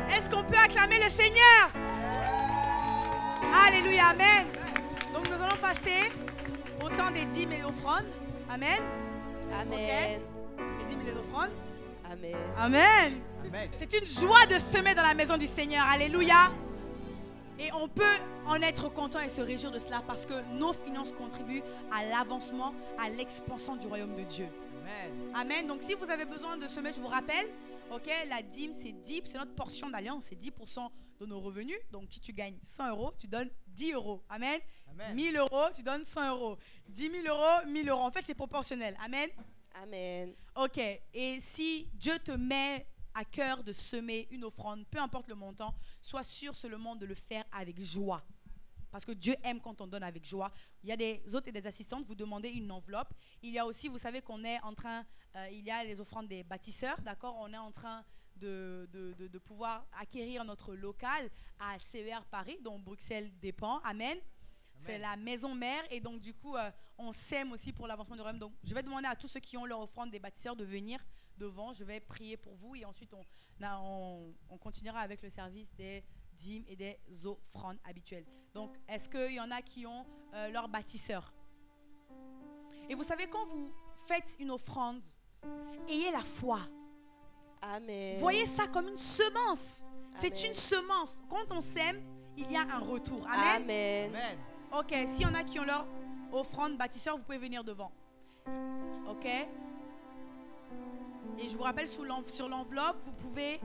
Est-ce qu'on peut acclamer le Seigneur? Alléluia, amen. Donc, nous allons passer au temps des dîmes et offrandes. Amen. Amen. Okay. Les dîmes et les offrandes. Amen. Amen. Amen. C'est une joie de semer dans la maison du Seigneur. Alléluia. Et on peut en être content et se réjouir de cela parce que nos finances contribuent à l'avancement, à l'expansion du royaume de Dieu. Amen. Amen. Donc si vous avez besoin de semer, je vous rappelle, ok, la dîme, c'est 10, c'est notre portion d'alliance, c'est 10% de nos revenus. Donc si tu gagnes 100 €, tu donnes 10 €. Amen. Amen. 1000 €, tu donnes 100 €. 10 000 €, 1000 €. En fait, c'est proportionnel. Amen. Amen. Ok. Et si Dieu te met à cœur de semer une offrande, peu importe le montant, sois sûr seulement de le faire avec joie. Parce que Dieu aime quand on donne avec joie. Il y a des hôtes et des assistantes, vous demandez une enveloppe. Il y a aussi, vous savez qu'on est en train, il y a les offrandes des bâtisseurs, d'accord? On est en train de pouvoir acquérir notre local à CER Paris, dont Bruxelles dépend. Amen. C'est la maison mère et donc du coup, on sème aussi pour l'avancement du royaume. Donc, je vais demander à tous ceux qui ont leur offrande des bâtisseurs de venir devant. Je vais prier pour vous et ensuite on continuera avec le service des dîmes et des offrandes habituelles. Donc, est-ce qu'il y en a qui ont leur bâtisseur? Et vous savez, quand vous faites une offrande, ayez la foi. Amen. Voyez ça comme une semence. C'est une semence. Quand on sème, il y a un retour. Amen. Amen. Amen. Ok, s'il y en a qui ont leur offrande bâtisseur, vous pouvez venir devant. Ok. Et je vous rappelle, sur l'enveloppe, vous pouvez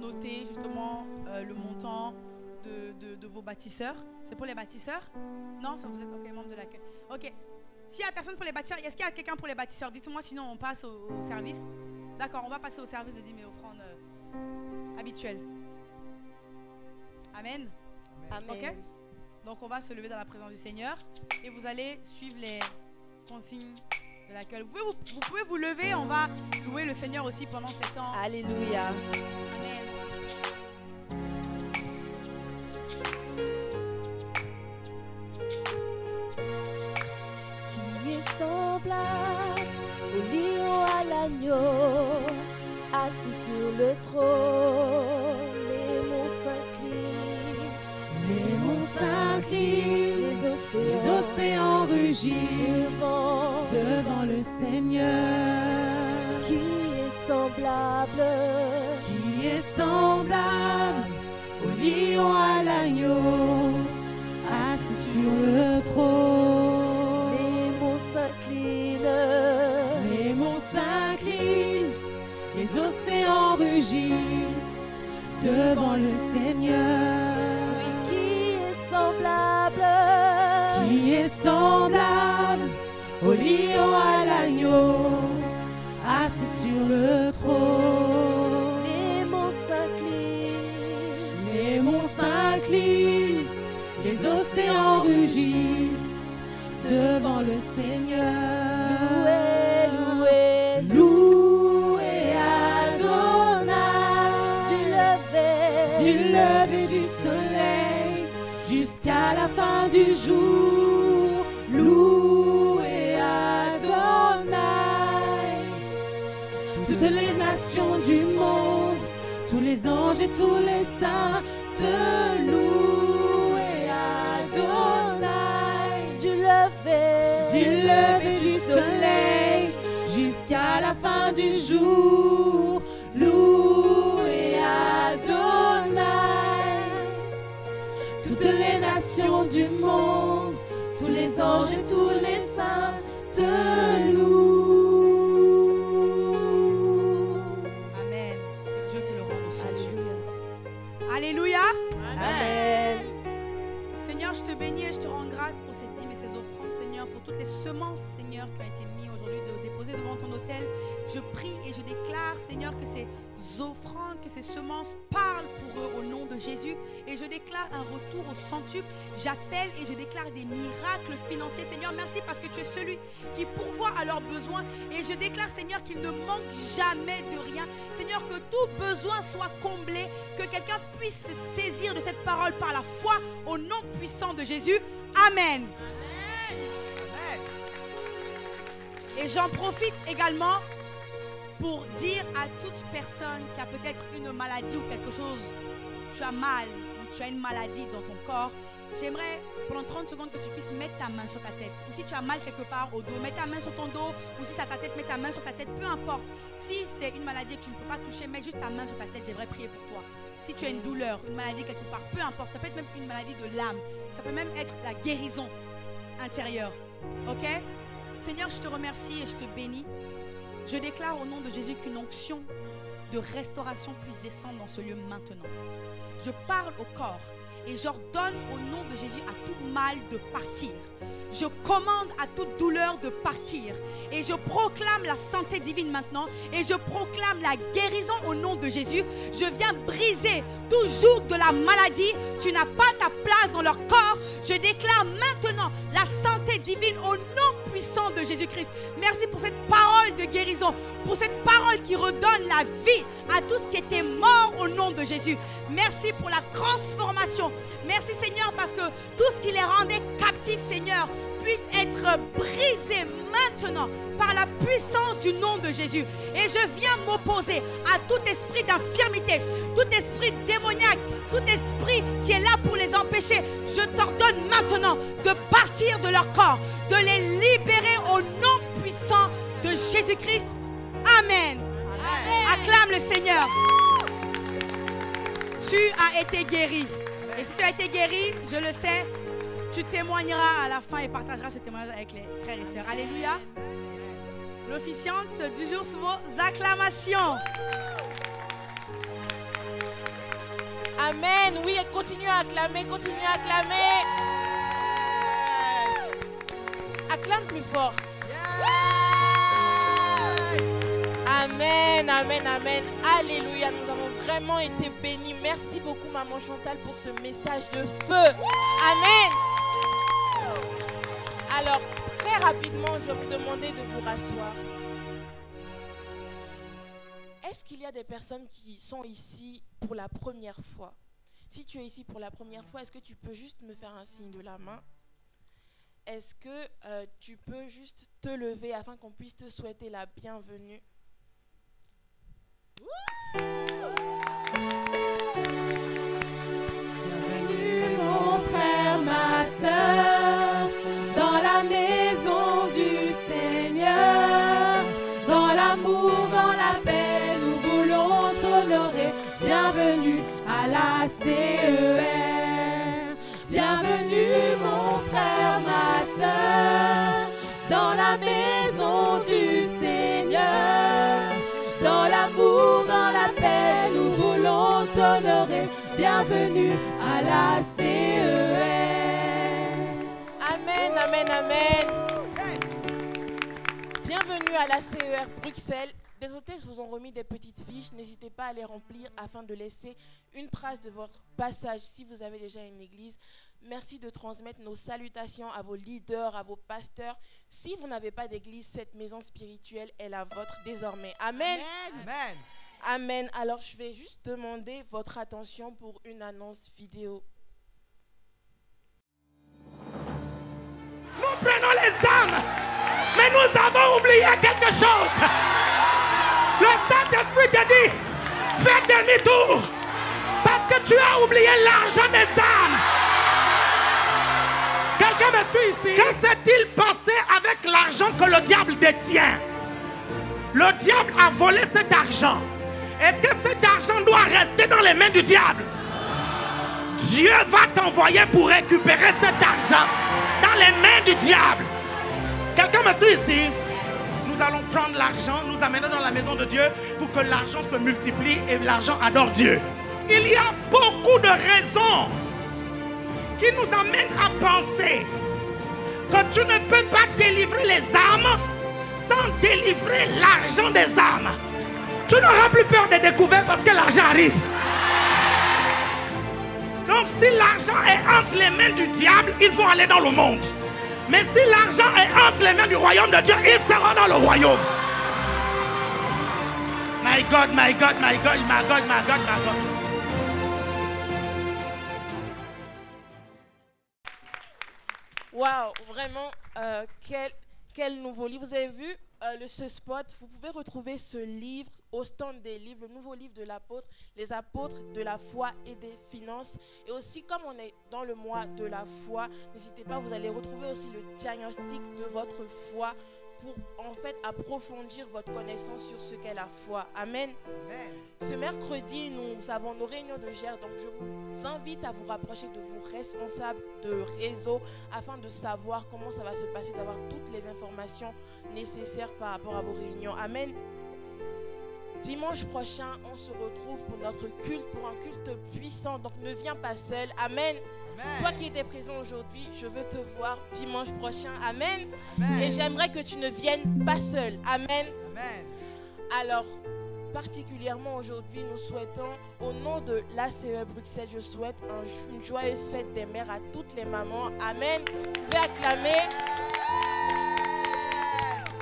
noter justement le montant de vos bâtisseurs. C'est pour les bâtisseurs? Non, ça vous êtes ok, membre de l'accueil. Ok. S'il n'y a personne pour les bâtisseurs, est-ce qu'il y a quelqu'un pour les bâtisseurs? Dites-moi, sinon on passe au service. D'accord, on va passer au service de dîmes et offrandes habituelles. Amen. Amen. Ok. Donc on va se lever dans la présence du Seigneur et vous allez suivre les consignes de l'accueil. Vous pouvez vous lever, on va louer le Seigneur aussi pendant ces temps. Alléluia. Amen. Qui est semblable au lion à l'agneau, assis sur le trône, les monts s'inclinent. Les monts s'inclinent, les océans rugissent devant le Seigneur. qui est semblable au lion à l'agneau, assis sur le trône. Les monts s'inclinent, Les océans rugissent devant le Seigneur. oui, qui est semblable, Au lion à l'agneau, assis sur le trône. les monts S'inclinent, les océans rugissent devant le Seigneur. Louez Adonai, du lever du soleil jusqu'à la fin du jour. Louez Adonai. Toutes les nations du monde, tous les anges et tous les saints te louent Adonai. du lever Du soleil jusqu'à la fin du jour, louez Adonai. Toutes les nations du monde, tous les anges et tous les saints te louent. Amen. Que Dieu te le rende aussi. Alléluia. Alléluia. Amen. Seigneur, je te bénis et je te rends grâce pour ces dîmes et ces offrandes, Seigneur, pour toutes les semences, Seigneur, qui ont été mises aujourd'hui, déposées devant ton autel. Je prie et je déclare, Seigneur, que ces offrandes, que ces semences parlent pour eux au nom de Jésus. Et je déclare un retour au centuple. J'appelle et je déclare des miracles financiers. Seigneur, merci parce que tu es celui qui pourvoit à leurs besoins. Et je déclare, Seigneur, qu'il ne manque jamais de rien. Seigneur, que tout besoin soit comblé, que quelqu'un puisse se saisir de cette parole par la foi au nom puissant de Jésus. Amen. Et j'en profite également pour dire à toute personne qui a peut-être une maladie ou quelque chose, tu as mal ou tu as une maladie dans ton corps, j'aimerais pendant 30 secondes que tu puisses mettre ta main sur ta tête. Ou si tu as mal quelque part au dos, mets ta main sur ton dos. Ou si c'est à ta tête, mets ta main sur ta tête. Peu importe. Si c'est une maladie que tu ne peux pas toucher, mets juste ta main sur ta tête. J'aimerais prier pour toi. Si tu as une douleur, une maladie quelque part, peu importe. Ça peut être même une maladie de l'âme. Ça peut même être la guérison intérieure. Ok? Seigneur, je te remercie et je te bénis. Je déclare au nom de Jésus qu'une onction de restauration puisse descendre dans ce lieu maintenant. Je parle au corps et j'ordonne au nom de Jésus à tout mal de partir. Je commande à toute douleur de partir. Et je proclame la santé divine maintenant. Et je proclame la guérison au nom de Jésus. Je viens briser tout joug de la maladie. Tu n'as pas ta place dans leur corps. Je déclare maintenant la santé divine au nom puissant de Jésus-Christ. Merci pour cette parole de guérison. Pour cette parole qui redonne la vie à tout ce qui était mort au nom de Jésus. Merci pour la transformation. Merci Seigneur parce que tout ce qui les rendait captifs, Seigneur, puisse être brisé maintenant par la puissance du nom de Jésus. Et je viens m'opposer à tout esprit d'infirmité, tout esprit démoniaque, tout esprit qui est là pour les empêcher. Je t'ordonne maintenant de partir de leur corps, de les libérer au nom puissant de Jésus-Christ. Amen. Amen. Acclame le Seigneur. Tu as été guéri. Et si tu as été guéri, je le sais, tu témoigneras à la fin et partageras ce témoignage avec les frères et sœurs. Alléluia. L'officiante du jour sous vos acclamations. Amen. Oui, et continue à acclamer, continue à acclamer. Acclame plus fort. Amen, amen, amen. Alléluia. Nous avons vraiment été bénis. Merci beaucoup, Maman Chantal, pour ce message de feu. Amen. Alors, très rapidement, je vais vous demander de vous rasseoir. Est-ce qu'il y a des personnes qui sont ici pour la première fois? Si tu es ici pour la première fois, est-ce que tu peux juste me faire un signe de la main? Est-ce que tu peux juste te lever afin qu'on puisse te souhaiter la bienvenue? Bienvenue mon frère, ma sœur, dans la maison du Seigneur, dans l'amour, dans la paix, nous voulons CER. Bienvenue mon frère, ma sœur, dans la maison du Seigneur. Dans l'amour, dans la paix, nous voulons t'honorer. Bienvenue à la CER. Amen, amen, amen. Bienvenue à la CER Bruxelles. Des hôtesses vous ont remis des petites fiches. N'hésitez pas à les remplir afin de laisser une trace de votre passage si vous avez déjà une église. Merci de transmettre nos salutations à vos leaders, à vos pasteurs. Si vous n'avez pas d'église, cette maison spirituelle est la vôtre désormais. Amen. Amen. Amen. Alors, je vais juste demander votre attention pour une annonce vidéo. Nous prenons les âmes, mais nous avons oublié quelque chose. Le Saint-Esprit te dit, fais demi-tour, parce que tu as oublié l'argent des âmes. Quelqu'un me suit ici? Que s'est-il passé avec l'argent que le diable détient? Le diable a volé cet argent. Est-ce que cet argent doit rester dans les mains du diable? Dieu va t'envoyer pour récupérer cet argent dans les mains du diable. Quelqu'un me suit ici? Nous allons prendre l'argent, nous amener dans la maison de Dieu pour que l'argent se multiplie et l'argent adore Dieu. Il y a beaucoup de raisons qui nous amènent à penser que tu ne peux pas délivrer les âmes sans délivrer l'argent des âmes. Tu n'auras plus peur des découvertes parce que l'argent arrive. Donc si l'argent est entre les mains du diable, il faut aller dans le monde. Mais si l'argent est entre les mains du royaume de Dieu, il sera dans le royaume. My God, my God, my God, my God, my God, my God. Waouh, vraiment, quel nouveau livre. Vous avez vu ce spot, vous pouvez retrouver ce livre au stand des livres, le nouveau livre de l'apôtre, les apôtres de la foi et des finances. Et aussi, comme on est dans le mois de la foi, n'hésitez pas, vous allez retrouver aussi le diagnostic de votre foi pour en fait approfondir votre connaissance sur ce qu'est la foi. Amen. Amen. Ce mercredi, nous avons nos réunions de GER, donc je vous invite à vous rapprocher de vos responsables de réseau afin de savoir comment ça va se passer, d'avoir toutes les informations nécessaires par rapport à vos réunions. Amen. Dimanche prochain, on se retrouve pour notre culte, pour un culte puissant. Donc ne viens pas seul. Amen. Amen. Toi qui étais présent aujourd'hui, je veux te voir dimanche prochain. Amen. Amen. Et j'aimerais que tu ne viennes pas seul. Amen. Amen. Alors, particulièrement aujourd'hui, nous souhaitons, au nom de l'ACE Bruxelles, je souhaite une joyeuse fête des mères à toutes les mamans. Amen. Vous pouvez acclamer.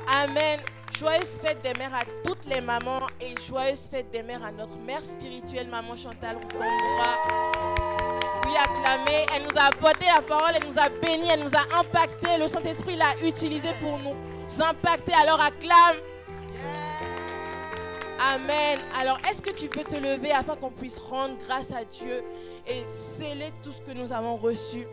Amen. Joyeuse fête des mères à toutes les mamans et joyeuse fête des mères à notre mère spirituelle, maman Chantal Rukongoura. Oui, acclamée. Elle nous a apporté la parole, elle nous a béni, elle nous a impacté. Le Saint-Esprit l'a utilisé pour nous impacter. Alors acclame. Amen. Alors, est-ce que tu peux te lever afin qu'on puisse rendre grâce à Dieu et sceller tout ce que nous avons reçu?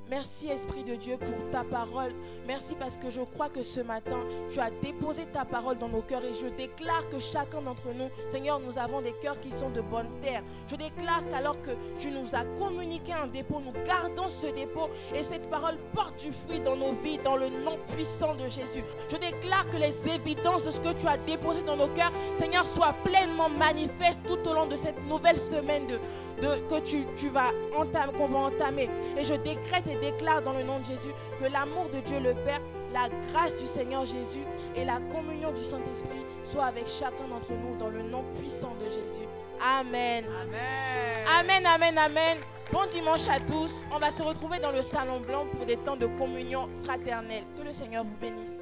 Merci Esprit de Dieu pour ta parole. Merci parce que je crois que ce matin, tu as déposé ta parole dans nos cœurs et je déclare que chacun d'entre nous, Seigneur, nous avons des cœurs qui sont de bonne terre. Je déclare qu'alors que tu nous as communiqué un dépôt, nous gardons ce dépôt et cette parole porte du fruit dans nos vies, dans le nom puissant de Jésus. Je déclare que les évidences de ce que tu as déposé dans nos cœurs, Seigneur, soient pleinement manifestes tout au long de cette nouvelle semaine qu'on va entamer. Et je décrète et déclare dans le nom de Jésus que l'amour de Dieu le Père, la grâce du Seigneur Jésus et la communion du Saint-Esprit soient avec chacun d'entre nous dans le nom puissant de Jésus. Amen. Amen. Amen, amen, amen. Bon dimanche à tous. On va se retrouver dans le salon blanc pour des temps de communion fraternelle. Que le Seigneur vous bénisse.